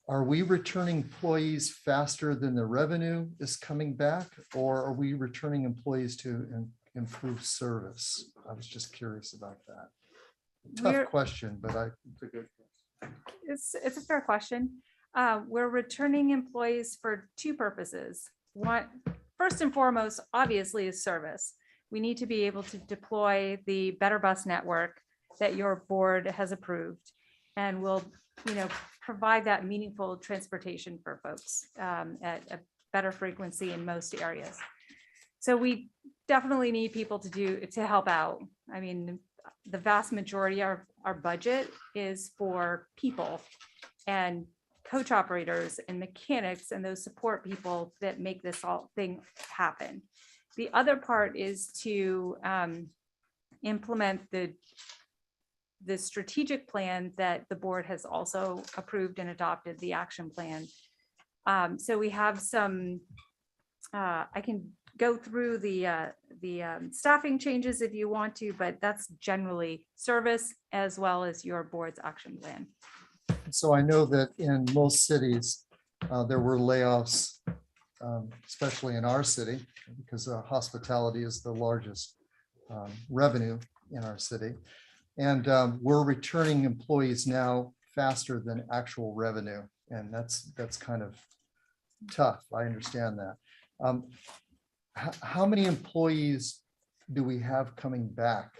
S6: Are we returning employees faster than the revenue is coming back, or are we returning employees to improve service? I was just curious about that. Tough question, but
S13: It's a fair question. We're returning employees for two purposes. One, first and foremost, obviously, is service. We need to be able to deploy the Better Bus network that your board has approved, and will, provide that meaningful transportation for folks at a better frequency in most areas. So we definitely need people to help out. I mean, the vast majority of our budget is for people and coach operators and mechanics and those support people that make this whole thing happen. The other part is to implement the strategic plan that the board has also approved and adopted, the action plan. So we have some, I can go through the staffing changes if you want to, but that's generally service as well as your board's action plan.
S6: so I know that in most cities, there were layoffs, especially in our city, because hospitality is the largest revenue in our city. And we're returning employees now faster than actual revenue. And that's kind of tough. I understand that. How many employees do we have coming back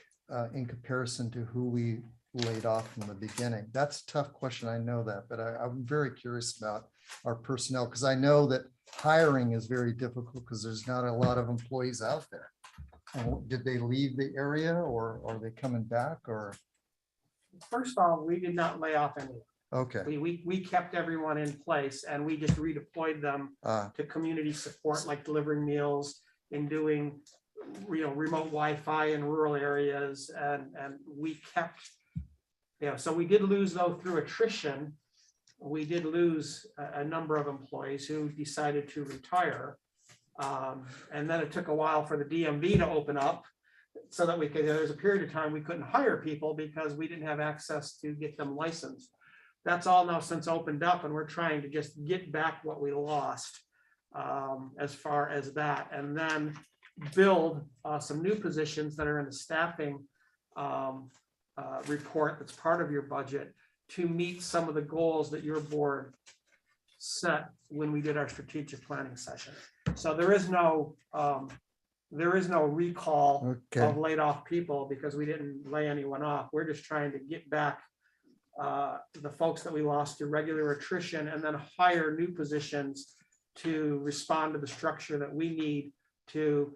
S6: in comparison to who we laid off from the beginning? That's a tough question. I know that, but I'm very curious about our personnel, because I know that hiring is very difficult because there's not a lot of employees out there. Did they leave the area, or are they coming back, or?
S5: First of all, we did not lay off anyone.
S6: Okay.
S5: We kept everyone in place, and we just redeployed them to community support, like delivering meals and doing remote Wi-Fi in rural areas, and we kept, so we did lose, though, through attrition. We did lose a number of employees who decided to retire. And then it took a while for the DMV to open up so that there was a period of time we couldn't hire people because we didn't have access to get them licensed. That's all now since opened up, and we're trying to just get back what we lost as far as that, and then build some new positions that are in the staffing report that's part of your budget to meet some of the goals that your board set when we did our strategic planning session. So there is no recall of laid off people because we didn't lay anyone off. We're just trying to get back the folks that we lost through regular attrition and then hire new positions to respond to the structure that we need to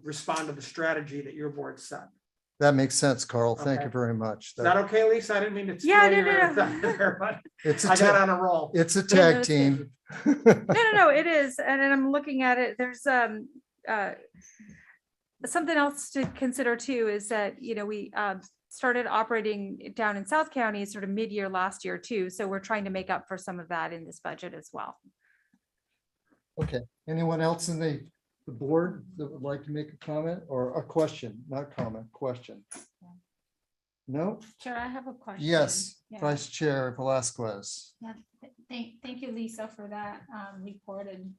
S5: respond to the strategy that your board set.
S6: That makes sense, Carl. Thank you
S5: Okay.
S6: very much.
S5: Is that okay, Lisa? I didn't mean to.
S13: Yeah,
S5: throw
S13: no,
S5: your-
S13: no,
S5: but
S6: It's a
S5: I got
S6: ta-
S5: on a roll.
S6: It's a
S13: no,
S6: tag
S13: it's
S6: team.
S13: No, it is. And then I'm looking at it. There's something else to consider too, is that, you know, we started operating down in South County sort of mid-year last year too. So we're trying to make up for some of that in this budget as well.
S6: Okay, anyone else in the board that would like to make a comment or a question, not comment, question? No?
S9: Chair, I have a question.
S6: Yes,
S9: Yeah.
S6: Vice Chair Velasquez.
S9: Yeah, thank you, Lisa, for that report and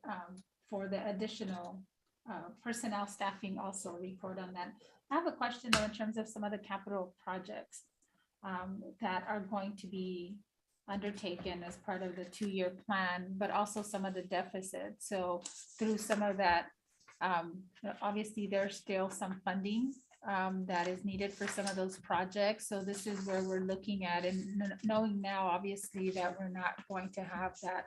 S9: for the additional personnel staffing also report on that. I have a question though in terms of some of the capital projects that are going to be undertaken as part of the 2-year plan, but also some of the deficits. So through some of that, obviously there's still some funding that is needed for some of those projects. So this is where we're looking at, and knowing now, obviously, that we're not going to have that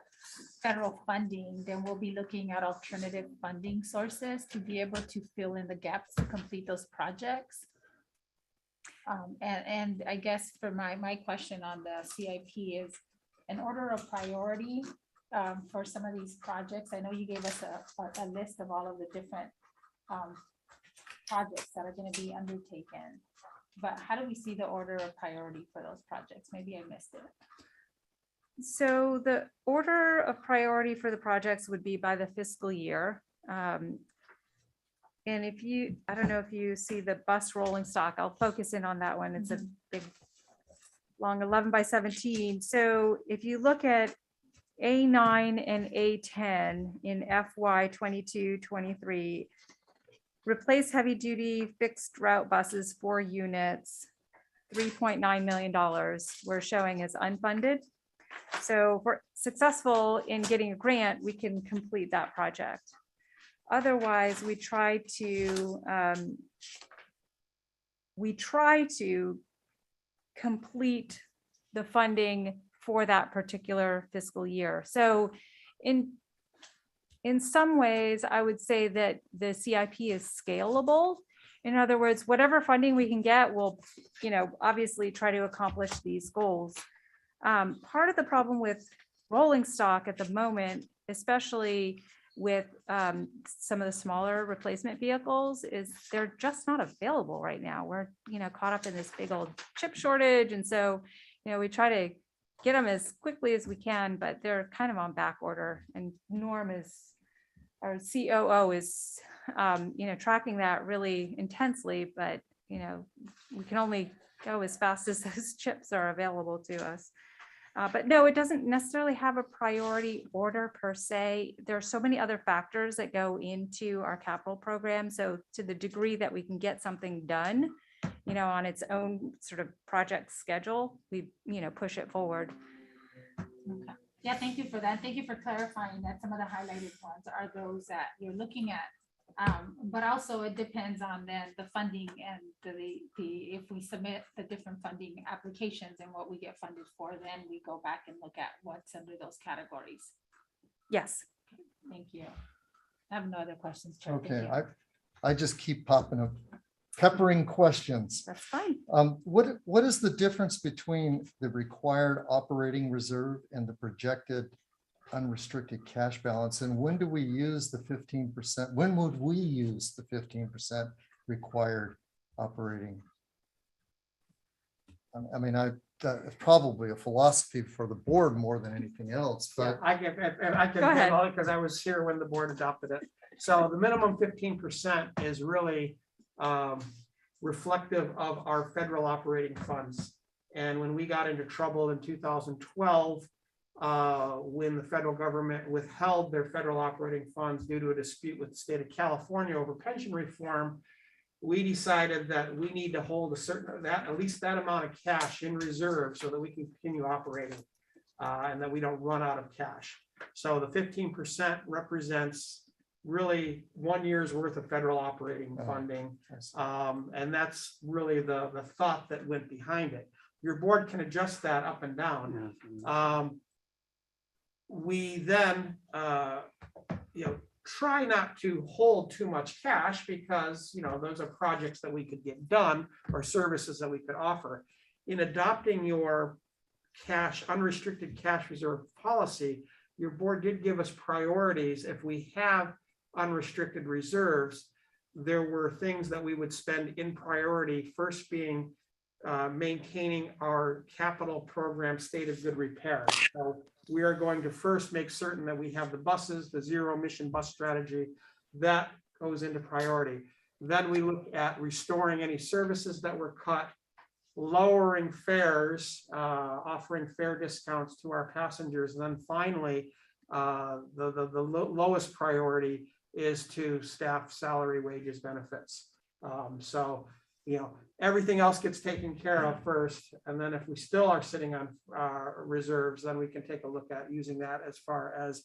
S9: federal funding, then we'll be looking at alternative funding sources to be able to fill in the gaps to complete those projects. And I guess for my question on the CIP is an order of priority for some of these projects. I know you gave us a list of all of the different projects that are going to be undertaken, but how do we see the order of priority for those projects? Maybe I missed it.
S13: So the order of priority for the projects would be by the fiscal year. And if you, I don't know if you see the bus rolling stock, I'll focus in on that one. It's a big, long 11 by 17. So if you look at A9 and A10 in FY 22-23, replace heavy duty fixed route buses, 4 units, $3.9 million we're showing as unfunded. So if we're successful in getting a grant, we can complete that project. Otherwise, we try to complete the funding for that particular fiscal year. So in some ways, I would say that the CIP is scalable. In other words, whatever funding we can get, we'll, you know, obviously try to accomplish these goals. Part of the problem with rolling stock at the moment, especially with some of the smaller replacement vehicles, is they're just not available right now. We're, you know, caught up in this big old chip shortage. And so, you know, we try to get them as quickly as we can, but they're kind of on back order. And Norm is, our COO is, you know, tracking that really intensely, but, you know, we can only go as fast as those chips are available to us. But no, it doesn't necessarily have a priority order per se. There are so many other factors that go into our capital program. So to the degree that we can get something done, you know, on its own sort of project schedule, we, you know, push it forward.
S9: Okay. Yeah, thank you for that. Thank you for clarifying that some of the highlighted ones are those that you're looking at. But also it depends on then the funding and the if we submit the different funding applications and what we get funded for, then we go back and look at what's under those categories.
S13: Yes.
S9: Thank you. I have no other questions, Chair. Thank
S6: Okay,
S9: you.
S6: I just keep popping up, peppering questions.
S13: That's fine.
S6: What is the difference between the required operating reserve and the projected unrestricted cash balance? And when do we use the 15%? When would we use the 15% required operating? I mean, it's probably a philosophy for the board more than anything else, but
S5: I can
S13: Go ahead.
S5: because I was here when the board adopted it. So the minimum 15% is really reflective of our federal operating funds. And when we got into trouble in 2012, when the federal government withheld their federal operating funds due to a dispute with the state of California over pension reform, we decided that we need to hold a certain, at least that amount of cash in reserve so that we can continue operating and that we don't run out of cash. So the 15% represents really 1 year's worth of federal operating funding. And that's really the thought that went behind it. your board can adjust that up and down. We then, try not to hold too much cash because, those are projects that we could get done or services that we could offer. In adopting your unrestricted cash reserve policy, your board did give us priorities. If we have unrestricted reserves, there were things that we would spend in priority, first being maintaining our capital program state of good repair. So we are going to first make certain that we have the buses, the zero emission bus strategy, that goes into priority. Then we look at restoring any services that were cut, lowering fares, offering fare discounts to our passengers. And then finally, the lowest priority is to staff salary, wages, benefits. So, everything else gets taken care of first. And then if we still are sitting on reserves, then we can take a look at using that as far as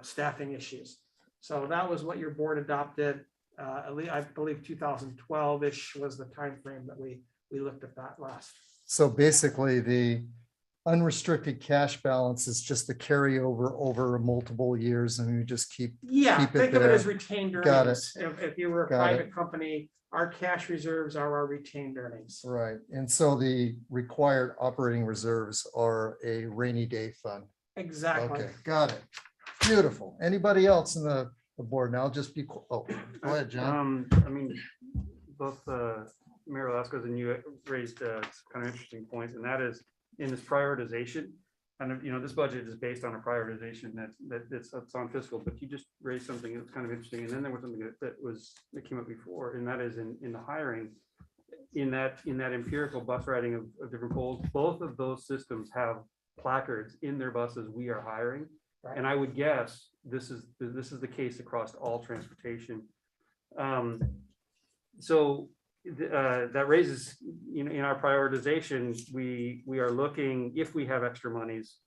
S5: staffing issues. So that was what your board adopted. At least I believe 2012-ish was the time frame that we looked at that last.
S6: So basically, the unrestricted cash balance is just the carryover over multiple years, and we just keep
S5: Yeah,
S6: keep it
S5: think of it
S6: there.
S5: as retained
S6: Got
S5: earnings. If you were a
S6: Got it.
S5: private company, our cash reserves are our retained earnings.
S6: Right, and so the required operating reserves are a rainy day fund.
S5: Exactly.
S6: Okay, got it. Beautiful. Anybody else in the board? Now just be, go ahead, John.
S12: Both Mayor Velasquez and you raised some kind of interesting points, and that is in this prioritization. And this budget is based on a prioritization that's on fiscal, but you just raised something that's kind of interesting. And then there was something that came up before, and that is in the hiring, in that empirical bus riding of different polls. Both of those systems have placards in their buses. We are hiring,
S5: Right.
S12: and I would guess this is the case across all transportation. So that raises, in our prioritization, we are looking, if we have extra monies,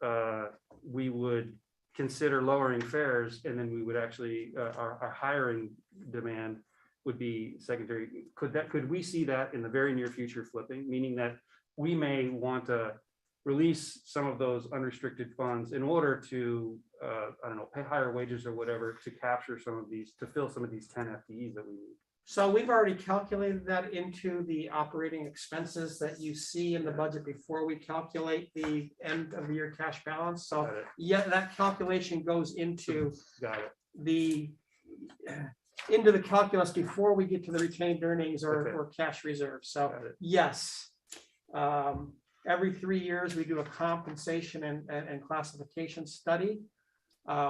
S12: we would consider lowering fares, and then we would actually, our hiring demand would be secondary. Could we see that in the very near future flipping, meaning that we may want to release some of those unrestricted funds in order to, pay higher wages or whatever, to capture some of these, to fill some of these 10 FTEs that we need?
S5: So we've already calculated that into the operating expenses that you see in the budget before we calculate the end of the year cash balance. So yeah, that calculation goes into the calculus before we get to the retained earnings or cash reserves. So yes, every 3 years we do a compensation and classification study.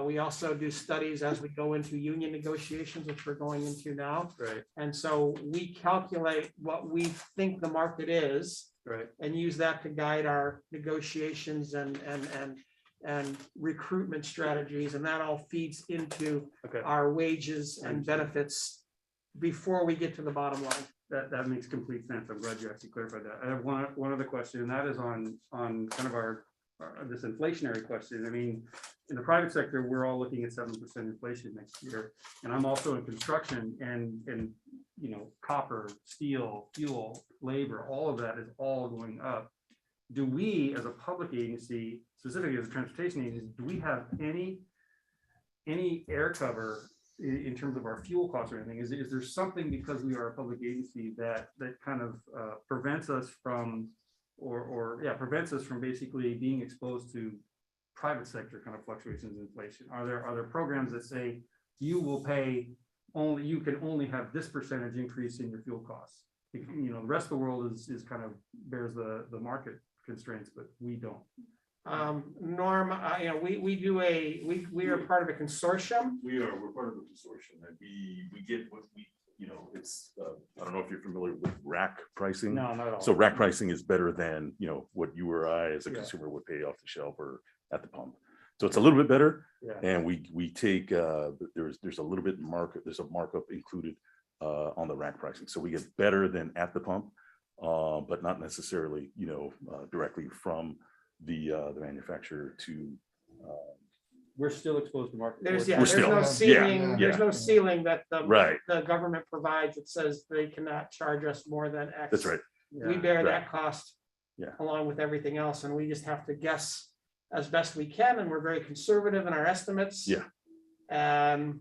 S5: We also do studies as we go into union negotiations, which we're going into now.
S12: Right.
S5: And so we calculate what we think the market is,
S12: Right.
S5: and use that to guide our negotiations and recruitment strategies. And that all feeds into our wages and benefits before we get to the bottom line.
S12: That makes complete sense. I'm glad you actually clarified that. I have one other question, and that is on kind of our this inflationary question. I mean, in the private sector, we're all looking at 7% inflation next year, and I'm also in construction, and copper, steel, fuel, labor, all of that is all going up. Do we, as a public agency, specifically as a transportation agency, do we have any air cover in terms of our fuel costs or anything? Is there something, because we are a public agency, that kind of prevents us from prevents us from basically being exposed to private sector kind of fluctuations in inflation? Are there programs that say you can only have this percentage increase in your fuel costs? The rest of the world is kind of bears the market constraints, but we don't.
S5: Norm, we are part of a consortium.
S15: We're part of a consortium, and we get what we, it's, I don't know if you're familiar with rack pricing.
S12: No, not at all.
S15: So rack pricing is better than, what you or I as a consumer would pay off the shelf or at the pump. So it's a little bit better.
S12: Yeah.
S15: And we take, there's a little bit there's a markup included on the rack pricing. So we get better than at the pump, but not necessarily, directly from the manufacturer to.
S12: We're still exposed to market.
S5: There's
S12: forces.
S5: no ceiling. There's no ceiling that
S15: Right.
S5: the government provides that says they cannot charge us more than X.
S15: That's right.
S5: We bear that cost
S15: Yeah.
S5: along with everything else, and we just have to guess as best we can, and we're very conservative in our estimates.
S15: Yeah.
S5: And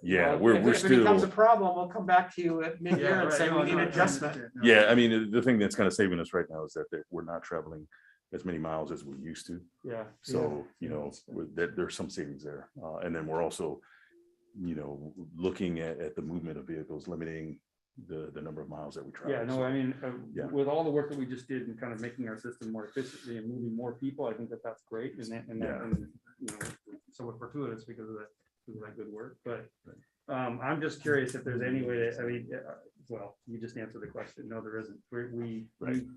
S15: Yeah,
S5: well, if it becomes a
S15: still,
S5: problem, we'll come back to you at mid-year
S12: Yeah,
S5: and
S12: right.
S5: say
S12: No,
S5: we need
S12: no,
S5: adjustment.
S15: yeah, I mean, the thing that's kind of saving us right now is that we're not traveling as many miles as we used to.
S5: Yeah.
S15: So, there's some savings there. And then we're also, looking at the movement of vehicles, limiting the number of miles that we travel.
S12: Yeah, no,
S15: So,
S12: I mean,
S15: yeah.
S12: with all the work that we just did and kind of making our system more efficiently and moving more people, I think that's great. And somewhat fortuitous because of that good work. But I'm just curious if there's any way to, well, you just answered the question. No, there isn't. We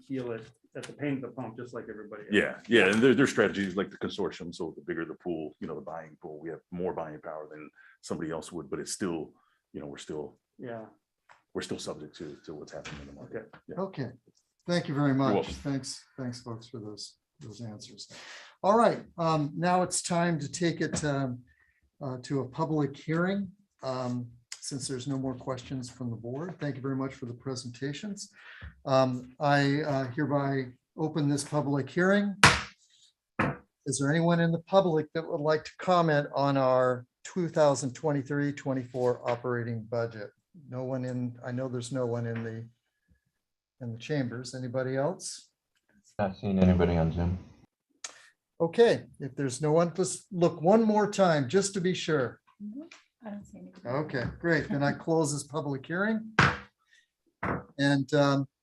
S12: feel it at the pain of the pump, just like everybody else.
S15: Yeah, and there's strategies like the consortium. So the bigger the pool, the buying pool, we have more buying power than somebody else would, but it's still, we're still subject to what's happening in the market.
S12: Okay.
S15: Yeah.
S6: Okay, thank you very much.
S15: welcome.
S6: Thanks, folks, for those answers. All right, now it's time to take it to a public hearing. Since there's no more questions from the board, thank you very much for the presentations. I hereby open this public hearing. Is there anyone in the public that would like to comment on our 2023-24 operating budget? No one in, I know there's no one in the chambers. Anybody else?
S1: Not seeing anybody on Zoom.
S6: Okay, if there's no one, let's look one more time just to be sure.
S9: I don't see anybody.
S6: Okay, great. Then I close this public hearing. And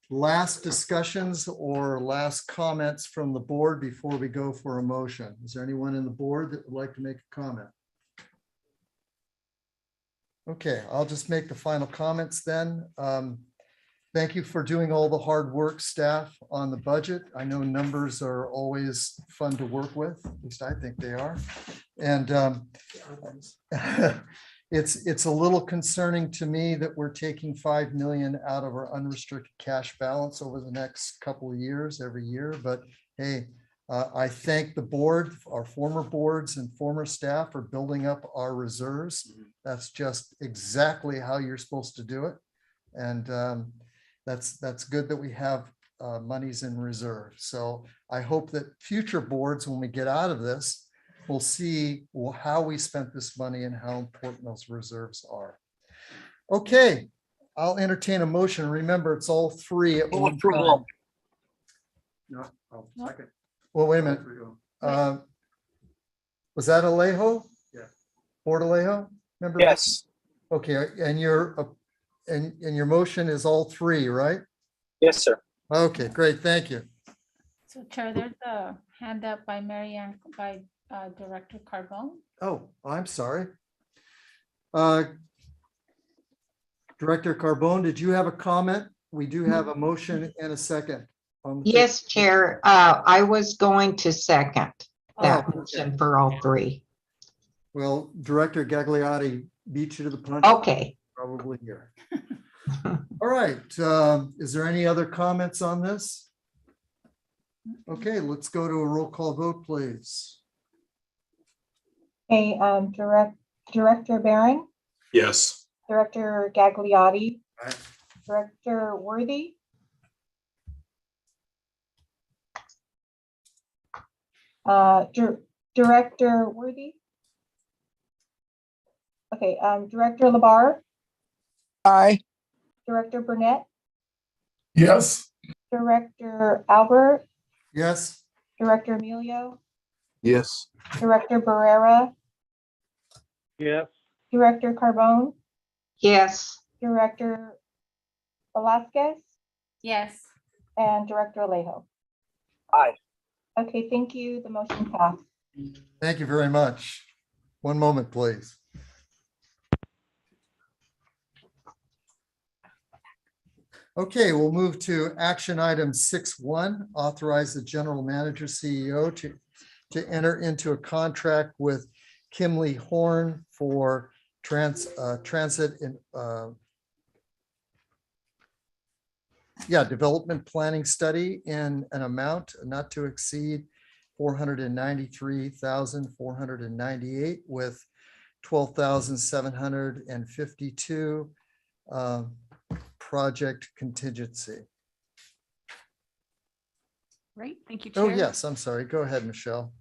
S6: last discussions or last comments from the board before we go for a motion. Is there anyone in the board that would like to make a comment? Okay, I'll just make the final comments then. Thank you for doing all the hard work, staff, on the budget. I know numbers are always fun to work with, at least I think they are. And it's a little concerning to me that we're taking 5 million out of our unrestricted cash balance over the next couple of years, every year. But hey, I thank the board, our former boards and former staff for building up our reserves. That's just exactly how you're supposed to do it. And that's good that we have monies in reserve. So I hope that future boards, when we get out of this, will see how we spent this money and how important those reserves are. Okay, I'll entertain a motion. Remember, it's all three at one time.
S12: No, I'll second.
S6: Well, wait a minute. Was that Alejo?
S12: Yeah.
S6: Board Alejo? Remember?
S4: Yes.
S6: Okay, and your motion is all three, right?
S4: Yes, sir.
S6: Okay, great, thank you.
S9: So Chair, there's a hand up by Marianne, by Director Carbone.
S6: Oh, I'm sorry. Director Carbone, did you have a comment? We do have a motion and a second.
S11: Yes, Chair. I was going to second that
S6: Oh,
S11: motion for all three.
S6: Well, Director Gagliotti beat you to the punch.
S11: Okay.
S6: Probably here. All right, is there any other comments on this? Okay, let's go to a roll call vote, please.
S2: Okay, Director Barron,
S14: Yes.
S2: Director Gagliotti,
S12: Aye.
S2: Director Worthy, Director Worthy. Okay, Director Labar,
S8: Aye.
S2: Director Burnett,
S14: Yes.
S2: Director Albert,
S6: Yes.
S2: Director Emilio,
S14: Yes.
S2: Director Barrera,
S3: Yes.
S2: Director Carbone,
S11: Yes.
S2: Director Velasquez,
S9: Yes.
S2: and Director Alejo.
S4: Aye.
S2: Okay, thank you. The motion passed.
S6: Thank you very much. One moment, please. Okay, we'll move to action item 6.1, authorize the general manager CEO to enter into a contract with Kimley Horn for transit and development planning study in an amount not to exceed $493,498 with $12,752 project contingency.
S10: Right, thank you,
S6: Oh,
S10: Chair.
S6: yes, I'm sorry. Go ahead, Michelle.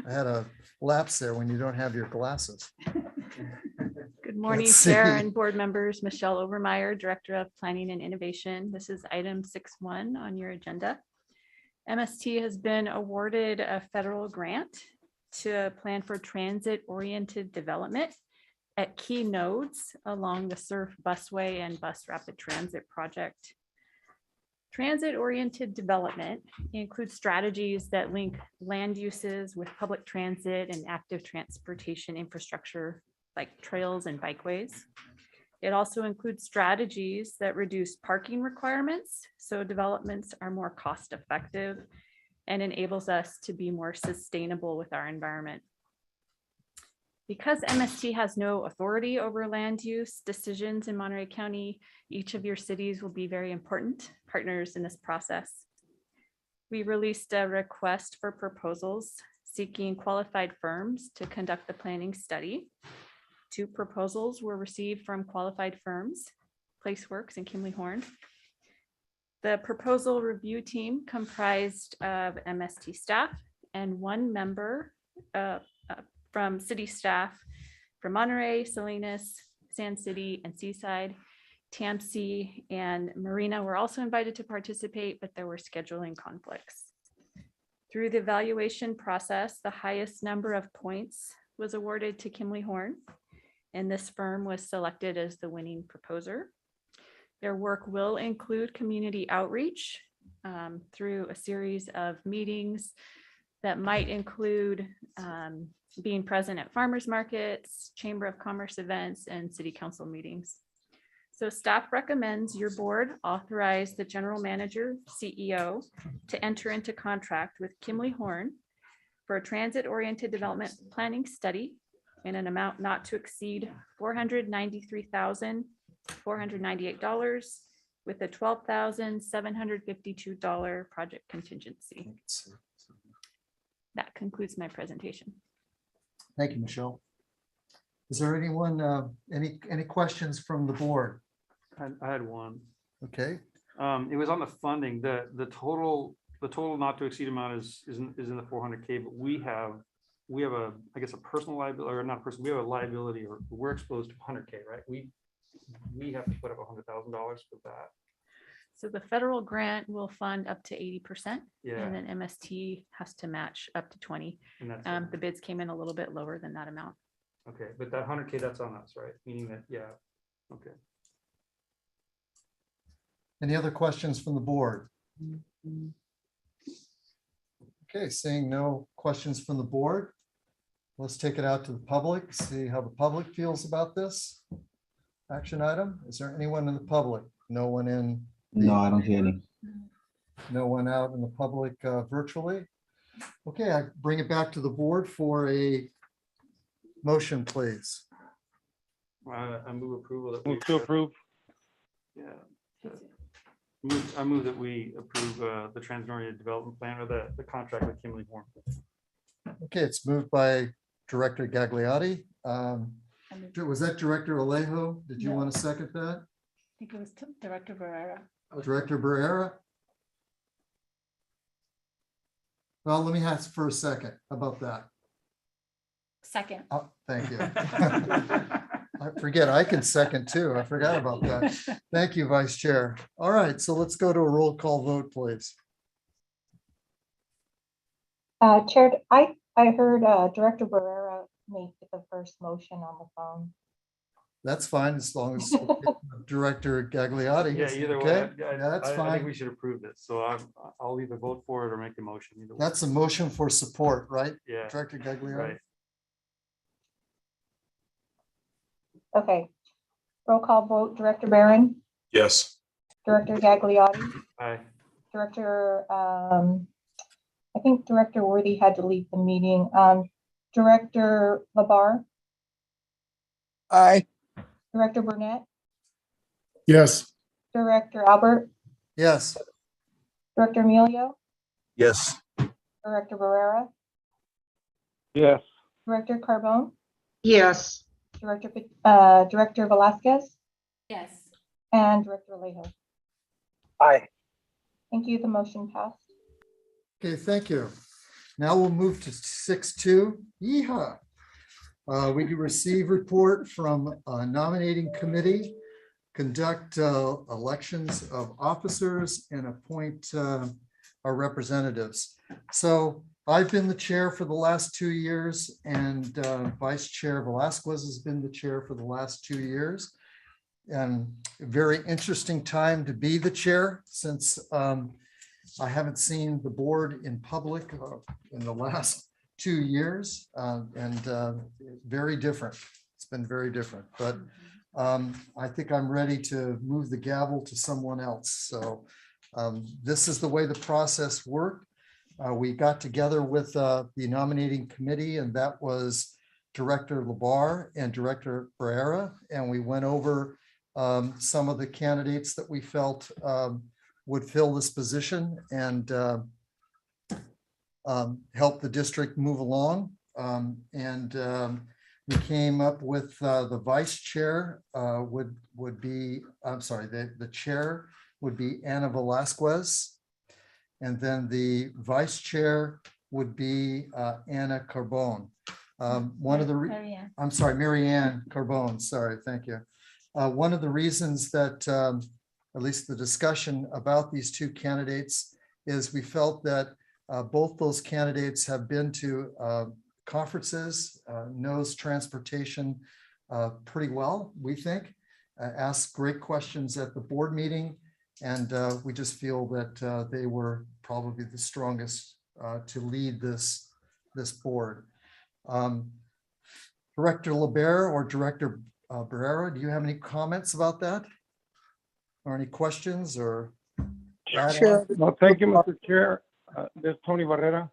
S6: I had a lapse there when you don't have your glasses.
S10: Good morning,
S6: Let's
S10: Chair
S6: see.
S10: and board members. Michelle Overmeyer, Director of Planning and Innovation. This is item 6.1 on your agenda. MST has been awarded a federal grant to plan for transit-oriented development at key nodes along the Surf Busway and Bus Rapid Transit project. Transit-oriented development includes strategies that link land uses with public transit and active transportation infrastructure like trails and bikeways. It also includes strategies that reduce parking requirements, so developments are more cost-effective and enables us to be more sustainable with our environment. Because MST has no authority over land use decisions in Monterey County, each of your cities will be very important partners in this process. We released a request for proposals seeking qualified firms to conduct the planning study. 2 proposals were received from qualified firms, PlaceWorks and Kimley Horn. The proposal review team comprised of MST staff and 1 member from city staff from Monterey, Salinas, Sand City, and Seaside. TAMC and Marina were also invited to participate, but there were scheduling conflicts. Through the evaluation process, the highest number of points was awarded to Kimley Horn, and this firm was selected as the winning proposer. Their work will include community outreach through a series of meetings that might include being present at farmers markets, Chamber of Commerce events, and city council meetings. So staff recommends your board authorize the general manager, CEO, to enter into contract with Kimley Horn for a transit-oriented development planning study in an amount not to exceed $493,498 with a $12,752 project contingency. That concludes my presentation.
S6: Thank you, Michelle. Is there anyone, any questions from the board?
S12: I had one.
S6: Okay,
S12: It was on the funding, the total not to exceed amount is in the 400K, but we have a, I guess, a personal liability, or not personal, we have a liability, or we're exposed to 100K, right? We have to put up $100,000 for that.
S10: So the federal grant will fund up to 80%.
S12: Yeah.
S10: And then MST has to match up to 20.
S12: And that's
S10: The bids came in a little bit lower than that amount.
S12: okay, but that 100K, that's on us, right? Meaning that, yeah, okay.
S6: any other questions from the board? Okay, seeing no questions from the board, let's take it out to the public, see how the public feels about this action item. Is there anyone in the public? No one in?
S1: No, I don't see any.
S6: No one out in the public virtually? Okay, I bring it back to the board for a motion, please.
S12: I move approval that
S3: Move to approve.
S12: Yeah. I move that we approve the Trans-Northern Development Plan, or the contract with Kimley Horn.
S6: Okay, it's moved by Director Gagliotti. Was that Director Alejo? Did you want to second that?
S10: I think it was Director Barrera.
S6: Director Barrera? Well, let me ask for a second. How about that?
S10: Second.
S6: Oh, thank you. I forget, I can second too. I forgot about that. Thank you, Vice Chair. All right, so let's go to a roll call vote, please.
S2: Chair, I heard Director Barrera make the first motion on the phone.
S6: That's fine, as long as Director Gagliotti.
S12: Yeah, either
S6: Okay,
S12: way,
S6: yeah, that's
S12: I think
S6: fine.
S12: we should approve this. So I'll either vote for it or make a motion. Either way.
S6: That's a motion for support, right?
S12: Yeah.
S6: Director Gagliotti?
S12: Right.
S2: Okay. Roll call vote, Director Barron,
S15: Yes.
S2: Director Gagliotti,
S12: Aye.
S2: Director, I think Director Worthy had to leave the meeting. Director Labar,
S8: Aye.
S2: Director Burnett,
S14: Yes.
S2: Director Albert,
S6: Yes.
S2: Director Emilio,
S15: Yes.
S2: Director Barrera,
S3: Yes.
S2: Director Carbone,
S11: Yes.
S2: Director Velasquez,
S9: Yes.
S2: and Director Alejo.
S3: Aye.
S2: Thank you. The motion passed.
S6: Okay, thank you. Now we'll move to 6.2. Yeehaw. We do receive report from nominating committee, conduct elections of officers, and appoint our representatives. So I've been the chair for the last 2 years, and Vice Chair Velasquez has been the chair for the last 2 years. And a very interesting time to be the chair, since I haven't seen the board in public in the last 2 years, and very different. It's been very different, but I think I'm ready to move the gavel to someone else. So this is the way the process worked. We got together with the nominating committee, and that was Director Labar and Director Barrera, and we went over some of the candidates that we felt would fill this position and help the district move along. We came up with the vice chair would be, I'm sorry, the chair would be Ana Velasquez. And then the vice chair would be Anna Carbone. One of the, I'm sorry, Mary Ann Carbone, sorry, thank you. One of the reasons that, at least the discussion about these two candidates, is we felt that both those candidates have been to conferences, knows transportation pretty well, we think, asked great questions at the board meeting, and we just feel that they were probably the strongest to lead this board. Director LeBaire or Director Barrera, do you have any comments about that? Or any questions or?
S3: Sure. No, thank you, Mr. Chair. This is Tony Barrera.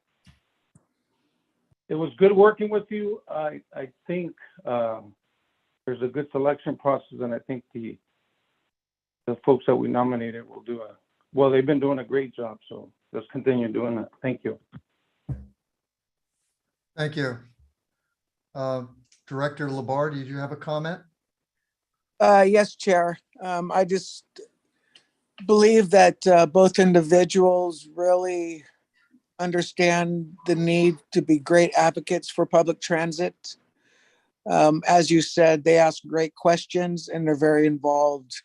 S3: It was good working with you. I think there's a good selection process, and I think the folks that we nominated will do well, they've been doing a great job, so let's continue doing that. Thank you.
S6: Thank you. Director Labar, did you have a comment?
S8: Yes, Chair. I just believe that both individuals really understand the need to be great advocates for public transit. As you said, they ask great questions and they're very involved.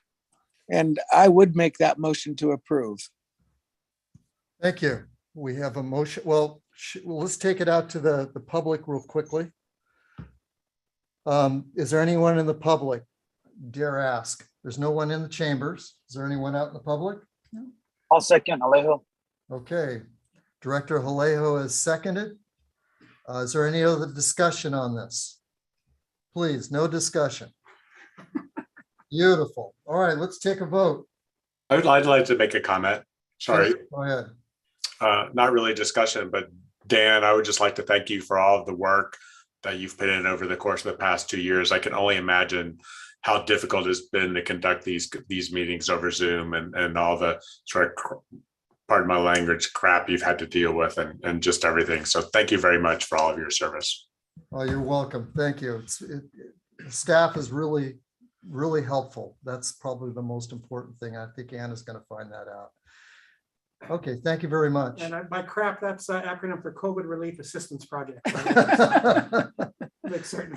S8: And I would make that motion to approve.
S6: Thank you. We have a motion. Well, let's take it out to the public real quickly. Is there anyone in the public? Dare ask. There's no one in the chambers. Is there anyone out in the public?
S10: No.
S4: I'll second Alejo.
S6: Okay. Director Alejo has seconded. Is there any other discussion on this? Please, no discussion. Beautiful. All right, let's take a vote.
S16: I'd like to make a comment. Sorry.
S6: Go ahead.
S16: Not really a discussion, but Dan, I would just like to thank you for all of the work that you've put in over the course of the past 2 years. I can only imagine how difficult it's been to conduct these meetings over Zoom and all the sort of, pardon my language, crap you've had to deal with and just everything. So thank you very much for all of your service.
S6: Oh, you're welcome. Thank you. Staff is really helpful. That's probably the most important thing. I think Anna's going to find that out. Okay, thank you very much.
S5: And by crap, that's an acronym for COVID Relief Assistance Project. Make certain.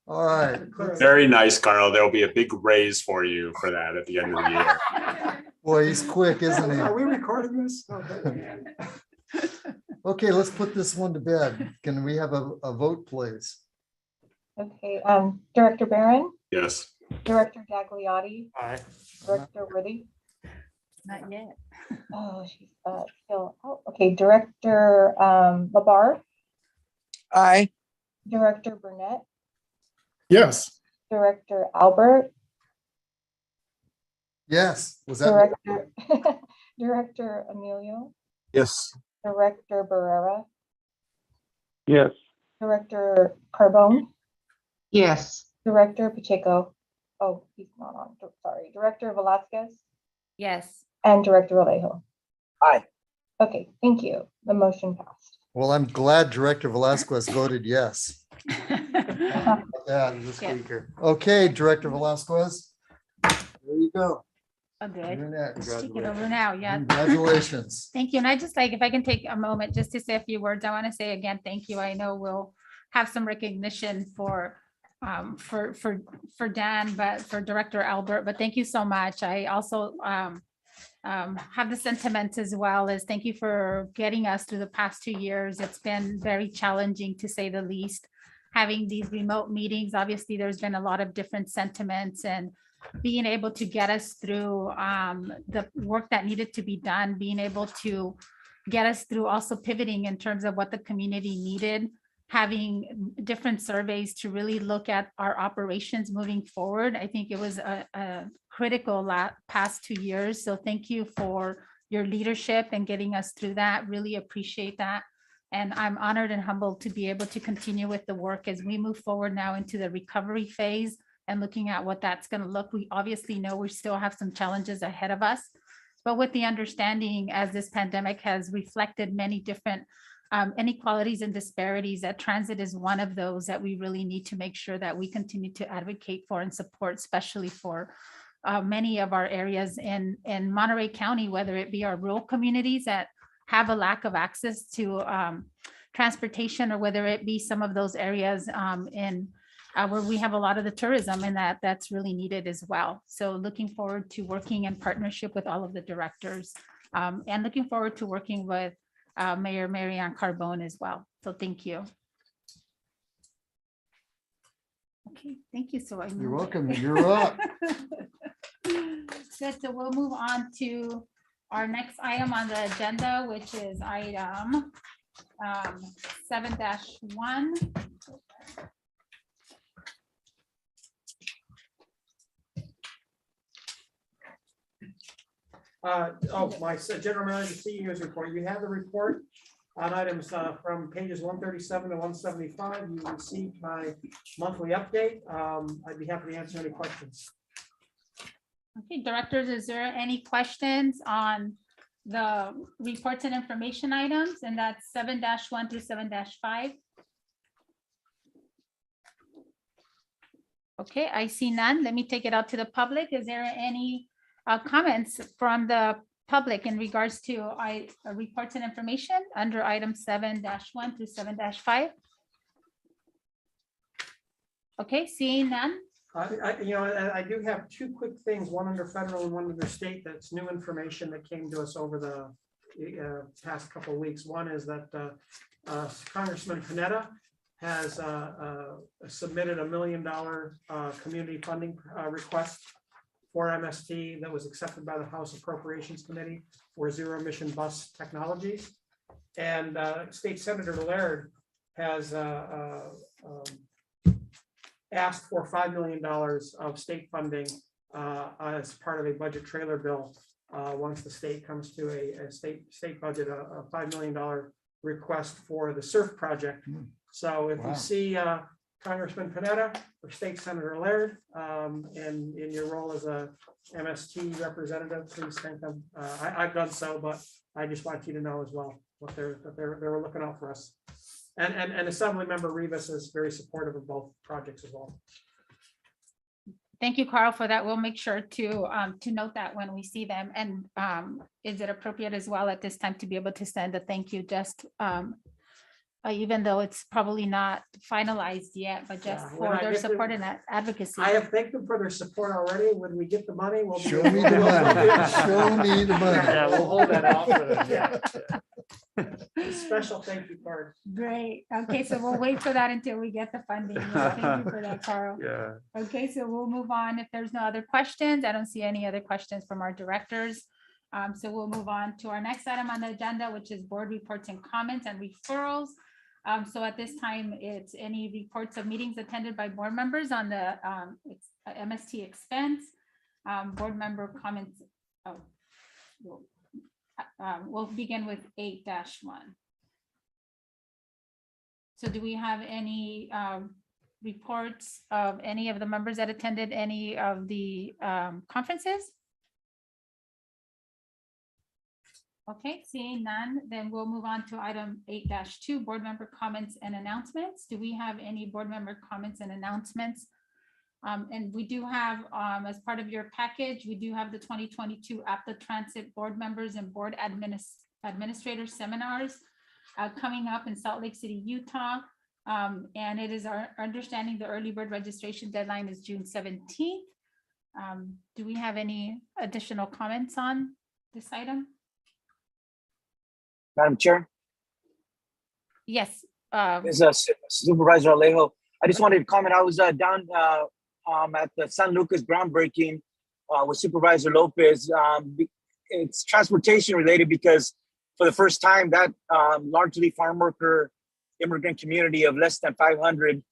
S6: All right.
S16: Very nice, Carl. There'll be a big raise for you for that at the end of the year.
S6: Boy, he's quick, isn't he?
S5: Are we recording this?
S6: Okay, let's put this one to bed. Can we have a vote, please?
S2: Okay, Director Barron,
S16: Yes.
S2: Director Gagliotti,
S5: Aye.
S2: Director Worthy.
S10: Not yet.
S2: Oh, she's still out. Okay, Director Labar,
S8: Aye.
S2: Director Burnett,
S14: Yes.
S2: Director Albert,
S6: Yes. Was that?
S2: Director Emilio,
S4: Yes.
S2: Director Barrera,
S3: Yes.
S2: Director Carbone,
S11: Yes.
S2: Director Pacheco. Oh, he's not on. Sorry. Director Velasquez
S13: Yes.
S2: and Director Alejo.
S4: Aye.
S2: Okay, thank you. The motion passed.
S6: Well, I'm glad Director Velasquez voted yes.
S10: Uh-huh.
S6: Yeah, the speaker. Okay, Director Velasquez. There you go.
S9: Oh, good.
S6: You're next.
S9: Let's take it over now. Yeah.
S6: Congratulations.
S9: Thank you. And I just like, if I can take a moment just to say a few words, I want to say again, thank you. I know we'll have some recognition for Dan, but for Director Albert, but thank you so much. I also have the sentiments as well as thank you for getting us through the past 2 years. It's been very challenging to say the least. Having these remote meetings, obviously there's been a lot of different sentiments and being able to get us through the work that needed to be done, being able to get us through also pivoting in terms of what the community needed, having different surveys to really look at our operations moving forward. I think it was a critical past 2 years. So thank you for your leadership and getting us through that. Really appreciate that. And I'm honored and humbled to be able to continue with the work as we move forward now into the recovery phase and looking at what that's going to look. We obviously know we still have some challenges ahead of us, but with the understanding as this pandemic has reflected many different inequalities and disparities, that transit is one of those that we really need to make sure that we continue to advocate for and support, especially for many of our areas in Monterey County, whether it be our rural communities that have a lack of access to transportation, or whether it be some of those areas where we have a lot of the tourism, and that's really needed as well. So looking forward to working in partnership with all of the directors and looking forward to working with Mayor Marianne Carbone as well. So thank you. Okay, thank you. So
S6: You're welcome. You're up.
S9: Good, so we'll move on to our next item on the agenda, which is item 7-1.
S5: My general manager CEO's report. You have the report on items from pages 137 to 175. You received my monthly update. I'd be happy to answer any questions.
S9: Okay, directors, is there any questions on the reports and information items? And that's 7-1 through 7-5. Okay, I see none. Let me take it out to the public. Is there any comments from the public in regards to reports and information under item 7-1 through 7-5? Okay, seeing none.
S5: I do have two quick things, one under federal and one under state. That's new information that came to us over the past couple of weeks. One is that Congressman Panetta has submitted $1 million community funding request for MST that was accepted by the House Appropriations Committee for zero emission bus technologies. And State Senator Laird has asked for $5 million of state funding as part of a budget trailer bill. Once the state comes to a state budget, a $5 million request for the SURF project. So if you see Congressman Panetta or State Senator Laird and in your role as a MST representative, please thank them. I've done so, but I just want you to know as well what they were looking out for us. And Assemblymember Rivas is very supportive of both projects as well.
S9: Thank you, Carl, for that. We'll make sure to note that when we see them. And is it appropriate as well at this time to be able to send a thank you, just even though it's probably not finalized yet, but just for their support and advocacy?
S5: I have thanked them for their support already. When we get the money, we'll
S6: show me the money. Show me the money.
S5: Yeah, we'll hold that out for them. Yeah. A special thank you card.
S9: Great. Okay, so we'll wait for that until we get the funding. Thank you for that, Carl.
S12: Yeah.
S9: Okay, so we'll move on. If there's no other questions, I don't see any other questions from our directors. So we'll move on to our next item on the agenda, which is board reports and comments and referrals. So at this time, it's any reports of meetings attended by board members on the MST expense. Board member comments. We'll begin with 8-1. So do we have any reports of any of the members that attended any of the conferences? Okay, seeing none, then we'll move on to item 8-2, board member comments and announcements. Do we have any board member comments and announcements And we do have, as part of your package, we do have the 2022 APTA Transit Board Members and Board Administrator Seminars coming up in Salt Lake City, Utah. And it is our understanding the early bird registration deadline is June 17th. Do we have any additional comments on this item?
S4: Madam Chair,
S9: Yes.
S4: this is Supervisor Alejo. I just wanted to comment. I was down at the San Lucas groundbreaking with Supervisor Lopez. It's transportation related because for the first time that largely farm worker immigrant community of less than 500,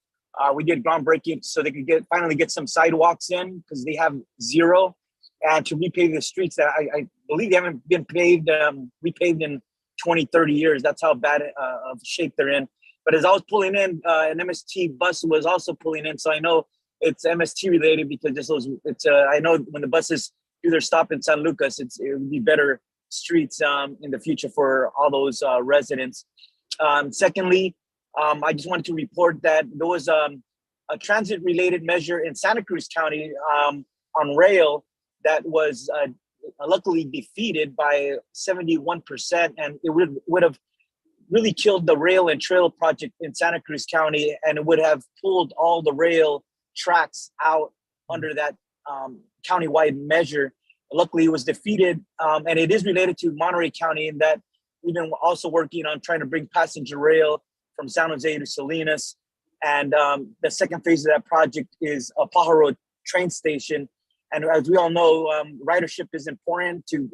S4: we did groundbreaking so they could finally get some sidewalks in because they have zero, and to repave the streets that I believe they haven't been repaved in 20, 30 years. That's how bad of shape they're in. But as I was pulling in, an MST bus was also pulling in. So I know it's MST related because I know when the buses do their stop in San Lucas, it would be better streets in the future for all those residents. Secondly, I just wanted to report that there was a transit related measure in Santa Cruz County on rail that was luckily defeated by 71%, and it would have really killed the rail and trail project in Santa Cruz County, and it would have pulled all the rail tracks out under that countywide measure. Luckily, it was defeated, and it is related to Monterey County in that we've been also working on trying to bring passenger rail from San Jose to Salinas. And the second phase of that project is a Pajaro train station. And as we all know, ridership is important to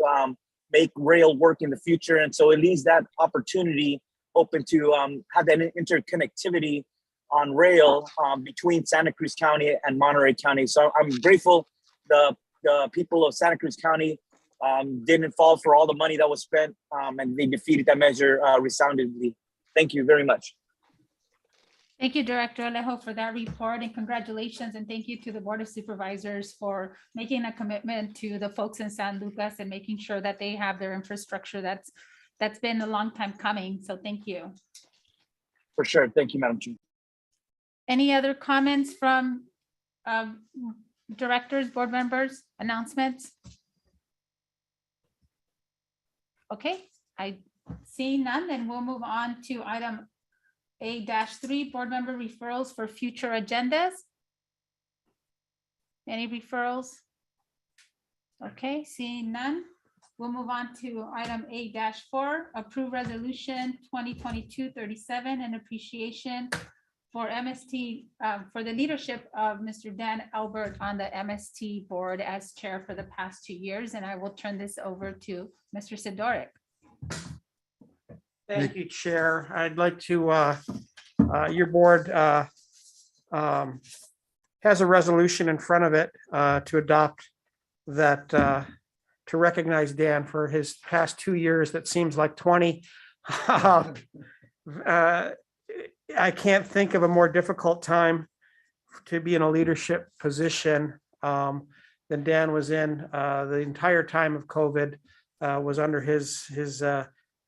S4: make rail work in the future. And so it leaves that opportunity open to have that interconnectivity on rail between Santa Cruz County and Monterey County. So I'm grateful the people of Santa Cruz County didn't fall for all the money that was spent, and they defeated that measure resoundingly. Thank you very much.
S9: Thank you, Director Alejo, for that report, and congratulations, and thank you to the Board of Supervisors for making a commitment to the folks in San Lucas and making sure that they have their infrastructure. That's been a long time coming, so thank you.
S4: For sure. Thank you, Madam Chair.
S9: Any other comments from directors, board members, announcements? Okay, I see none, then we'll move on to item A-3, board member referrals for future agendas. Any referrals? Okay, seeing none, we'll move on to item A-4, approve resolution 2022-37 and appreciation for MST, for the leadership of Mr. Dan Albert on the MST board as chair for the past 2 years. And I will turn this over to Mr. Sidorik.
S5: Thank you, Chair. I'd like to, your board has a resolution in front of it to adopt that, to recognize Dan for his past 2 years. That seems like 20. I can't think of a more difficult time to be in a leadership position than Dan was in. The entire time of COVID was under his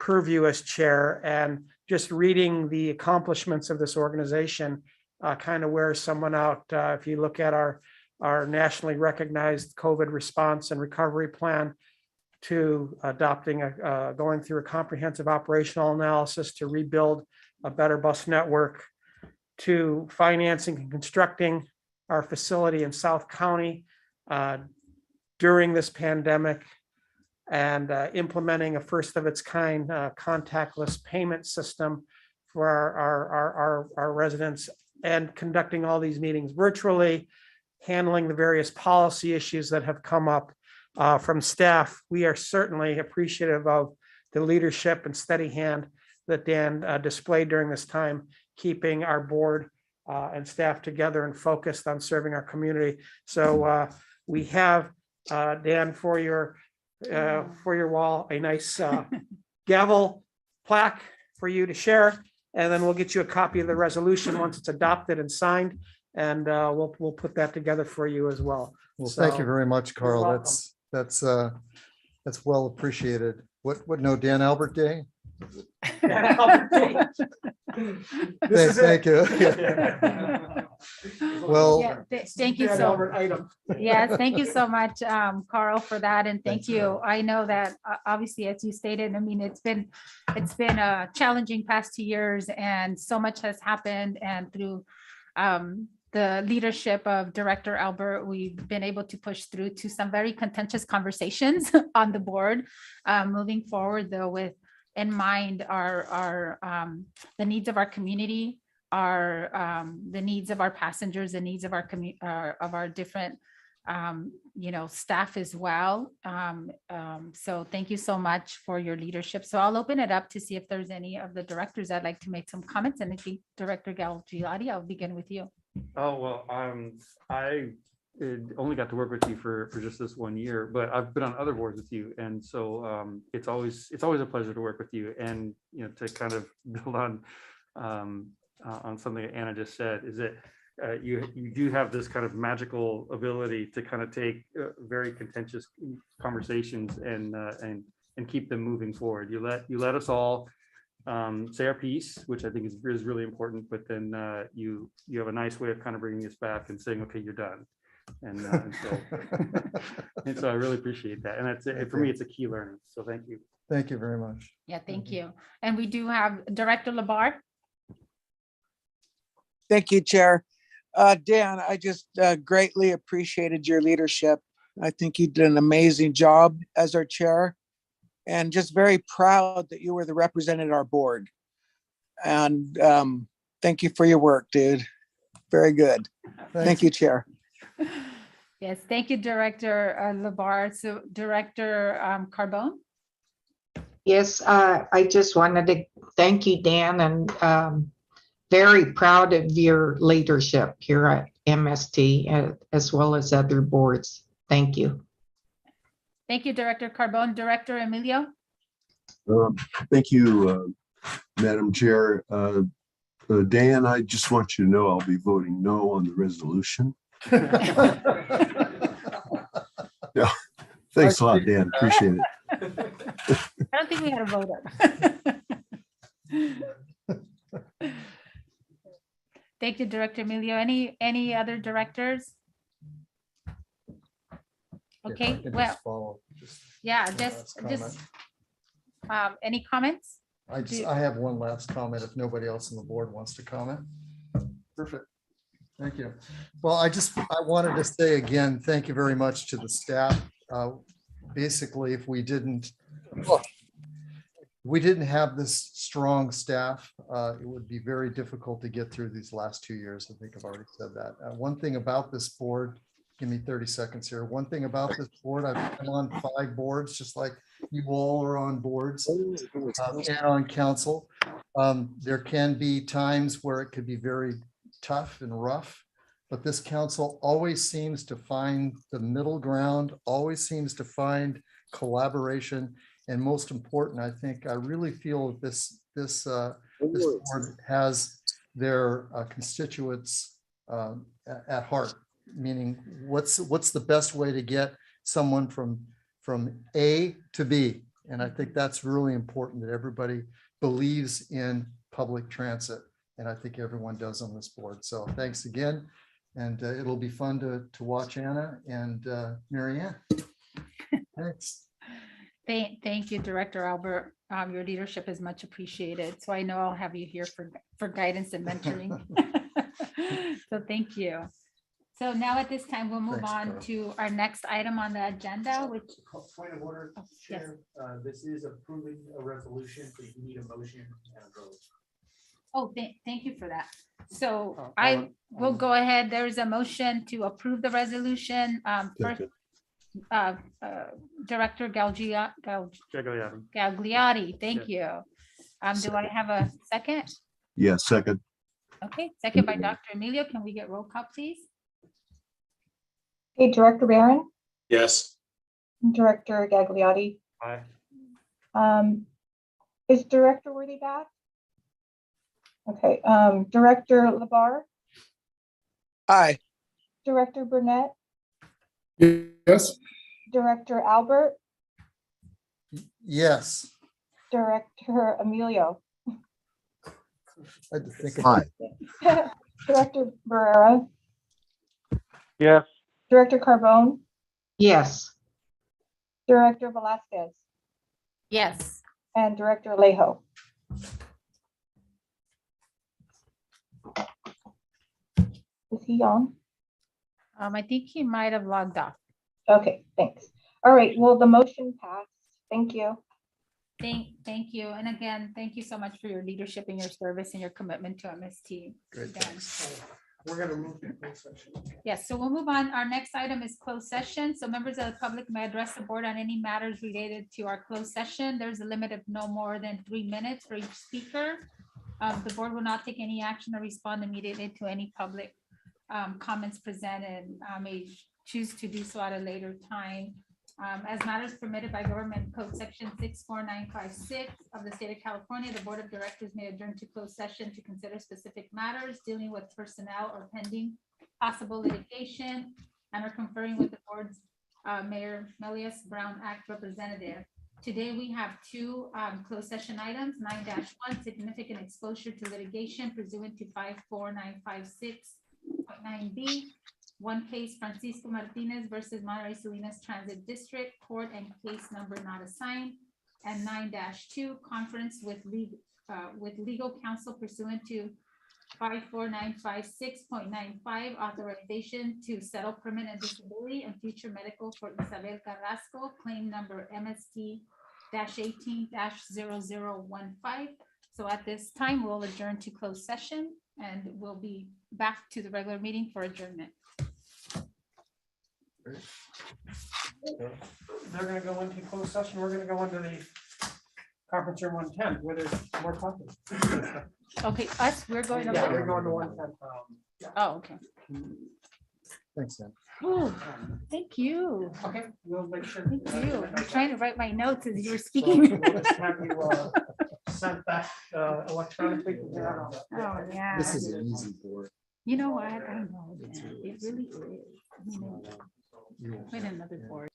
S5: purview as chair, and just reading the accomplishments of this organization kind of wears someone out. If you look at our nationally recognized COVID response and recovery plan, to adopting going through a comprehensive operational analysis to rebuild a better bus network, to financing and constructing our facility in South County during this pandemic, and implementing a first of its kind contactless payment system for our residents, and conducting all these meetings virtually, handling the various policy issues that have come up from staff. We are certainly appreciative of the leadership and steady hand that Dan displayed during this time, keeping our board and staff together and focused on serving our community. So we have, Dan, for your wall, a nice gavel plaque for you to share, and then we'll get you a copy of the resolution once it's adopted and signed, and we'll put that together for you as well.
S6: Well, thank you
S5: So,
S6: very much, Carl.
S5: welcome.
S6: That's well appreciated. What, no, Dan Albert Day? Thank you. Well,
S9: Yeah, thank you
S5: Dan
S9: so,
S5: Albert item.
S9: yes, thank you so much, Carl, for that, and thank you. I know that, obviously, as you stated, I mean, it's been a challenging past 2 years, and so much has happened, and through the leadership of Director Albert, we've been able to push through to some very contentious conversations on the board. Moving forward, though, with in mind our the needs of our community, the needs of our passengers, the needs of our different staff as well. So thank you so much for your leadership. So I'll open it up to see if there's any of the directors that'd like to make some comments. And I think Director Galgiotti, I'll begin with you.
S12: Oh, well, I only got to work with you for just this 1 year, but I've been on other boards with you. And so it's always a pleasure to work with you. And, to kind of build on something that Anna just said, is that you do have this kind of magical ability to kind of take very contentious conversations and keep them moving forward. You let us all say our piece, which I think is really important, but then you have a nice way of kind of bringing us back and saying, okay, you're done. And so I really appreciate that. And that's it. For me, it's a key learning. So thank you.
S6: thank you very much.
S9: Yeah, thank you. And we do have Director Labar.
S8: Thank you, Chair. Dan, I just greatly appreciated your leadership. I think you did an amazing job as our chair, and just very proud that you were the representative of our board. And thank you for your work, dude. Very good. Thank you, Chair.
S9: Yes, thank you, Director Labar. So Director Carbone.
S11: Yes, I just wanted to thank you, Dan, and very proud of your leadership here at MST as well as other boards. Thank you.
S9: Thank you, Director Carbone. Director Emilio.
S17: Thank you, Madam Chair. Dan, I just want you to know I'll be voting no on the resolution. Yeah, thanks a lot, Dan. Appreciate it.
S9: I don't think we had a voter. Thank you, Director Emilio. Any other directors? Okay, well, yeah, just any comments?
S6: I have one last comment if nobody else on the board wants to comment. Perfect. Thank you. Well, I wanted to say again, thank you very much to the staff. Basically, if we didn't have this strong staff, it would be very difficult to get through these last 2 years. I think I've already said that. One thing about this board, give me 30 seconds here. One thing about this board, I've been on 5 boards, just like you all are on boards and on council. There can be times where it could be very tough and rough, but this council always seems to find the middle ground, always seems to find collaboration. And most important, I really feel that this board has their constituents at heart, meaning what's the best way to get someone from A to B. And I think that's really important, that everybody believes in public transit. And I think everyone does on this board. So thanks again. And it'll be fun to watch Anna and Mary Ann. Thanks.
S9: Thank you, Director Albert. Your leadership is much appreciated. So I know I'll have you here for guidance and mentoring. So thank you. So now at this time, we'll move on to our next item on the agenda, which.
S18: Point of order, Chair. This is approving a resolution, so you need a motion and a vote.
S9: Oh, thank you for that. So I will go ahead. There's a motion to approve the resolution. First, Director Gagliardi, thank you. Do I have a second?
S17: Yeah, second.
S9: Okay, second by Dr. Emilio. Can we get roll call, please?
S2: Okay, Director Barron,
S16: Yes.
S2: Director Gagliardi.
S12: Aye.
S2: Is Director Worthy back? Okay, Director Labar,
S8: Aye.
S2: Director Burnett,
S14: Yes.
S2: Director Albert,
S6: Yes.
S2: Director Emilio,
S6: I had to think
S17: Aye.
S6: about
S2: Director Barrera,
S3: Yes.
S2: Director Carbone,
S11: Yes.
S2: Director Velasquez,
S9: Yes.
S2: and Director Alejo. Is he on?
S9: I think he might have logged off.
S2: Okay, thanks. All right, well, the motion passed. Thank you.
S9: Thank you. And again, thank you so much for your leadership and your service and your commitment to MST.
S6: Great,
S9: Again.
S5: We're gonna move to closed session.
S9: Yes, so we'll move on. Our next item is closed session. So members of the public may address the board on any matters related to our closed session. There's a limit of no more than 3 minutes for each speaker. The board will not take any action or respond immediately to any public comments presented. May choose to do so at a later time. As matters permitted by government code section 64956 of the state of California, the board of directors may adjourn to closed session to consider specific matters dealing with personnel or pending possible litigation and are conferring with the board's Mayor Melius Brown Act representative. Today, we have two closed session items, 9-1, significant exposure to litigation pursuant to 54956.9B. One case, Francisco Martinez versus Monterey Salinas Transit District Court and case number not assigned. And 9-2, conference with legal counsel pursuant to 54956.95, authorization to settle permanent disability and future medical for Isabel Carrasco, claim number MST-18-0015. So at this time, we'll adjourn to closed session and we'll be back to the regular meeting for adjournment.
S5: They're gonna go into closed session. We're gonna go into the conference room 110 where there's more talking.
S9: Okay, we're going
S5: Yeah,
S9: to.
S5: we're going to 110.
S9: Oh, okay.
S6: Thanks, Sam.
S9: Oh, thank you.
S5: Okay, we'll make sure.
S9: Thank you. I'm trying to write my notes as you were
S5: So
S9: speaking.
S5: we'll just have you sent back electronically.
S9: Oh, yeah.
S6: This is an easy board.
S9: You know what? I know, man. It really is. I mean, wait another board.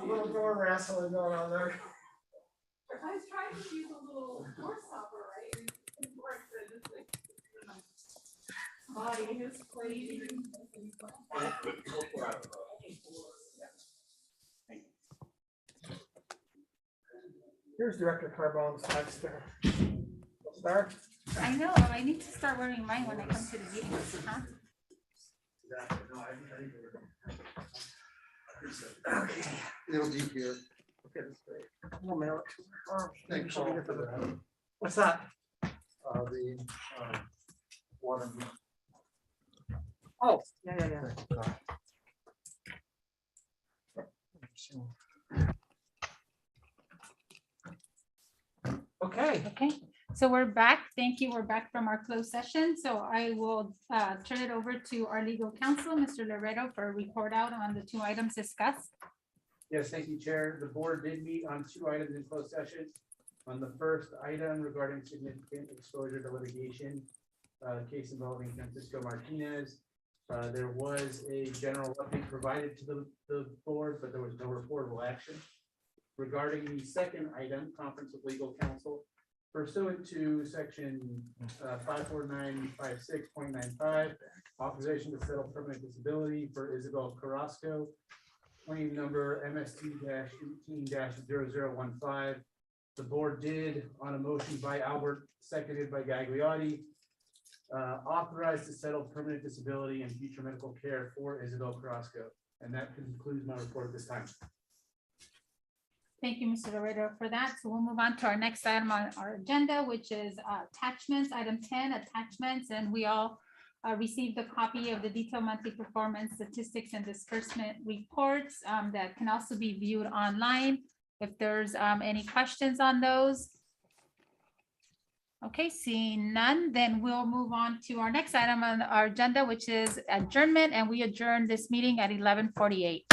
S5: Little door wrestling going on there.
S19: I was trying to use a little horse stopper, right? Body is crazy.
S5: Here's Director Carbone's next there. We'll start.
S9: I know, I need to start wearing mine when I come to the meetings, huh?
S5: Okay.
S6: It'll be here.
S5: Okay, that's great. We'll mail it to her. Or maybe
S6: Thanks,
S5: she'll
S6: Paul.
S5: get it for the- What's that?
S6: The water.
S5: Oh, yeah. Okay.
S9: Okay, so we're back. Thank you. We're back from our closed session. So I will turn it over to our legal counsel, Mr. Loretto, for a report out on the two items discussed.
S18: Yes, thank you, Chair. The board did meet on 2 items in closed session. On the first item regarding significant exposure to litigation, case involving Francisco Martinez. There was a general update provided to the board, but there was no reportable action. Regarding the second item, conference with legal counsel, pursuant to section 54956.95, authorization to settle permanent disability for Isabel Carrasco, claim number MST-18-0015, The board did, on a motion by Albert, seconded by Gagliotti, authorize to settle permanent disability and future medical care for Isabel Carrasco. And that concludes my report at this time.
S9: Thank you, Mr. Laredo, for that. So we'll move on to our next item on our agenda, which is attachments, item 10, attachments. And we all received a copy of the detailed monthly performance statistics and disbursement reports that can also be viewed online. If there's any questions on those. Okay, seeing none, then we'll move on to our next item on our agenda, which is adjournment, and we adjourn this meeting at 11:48.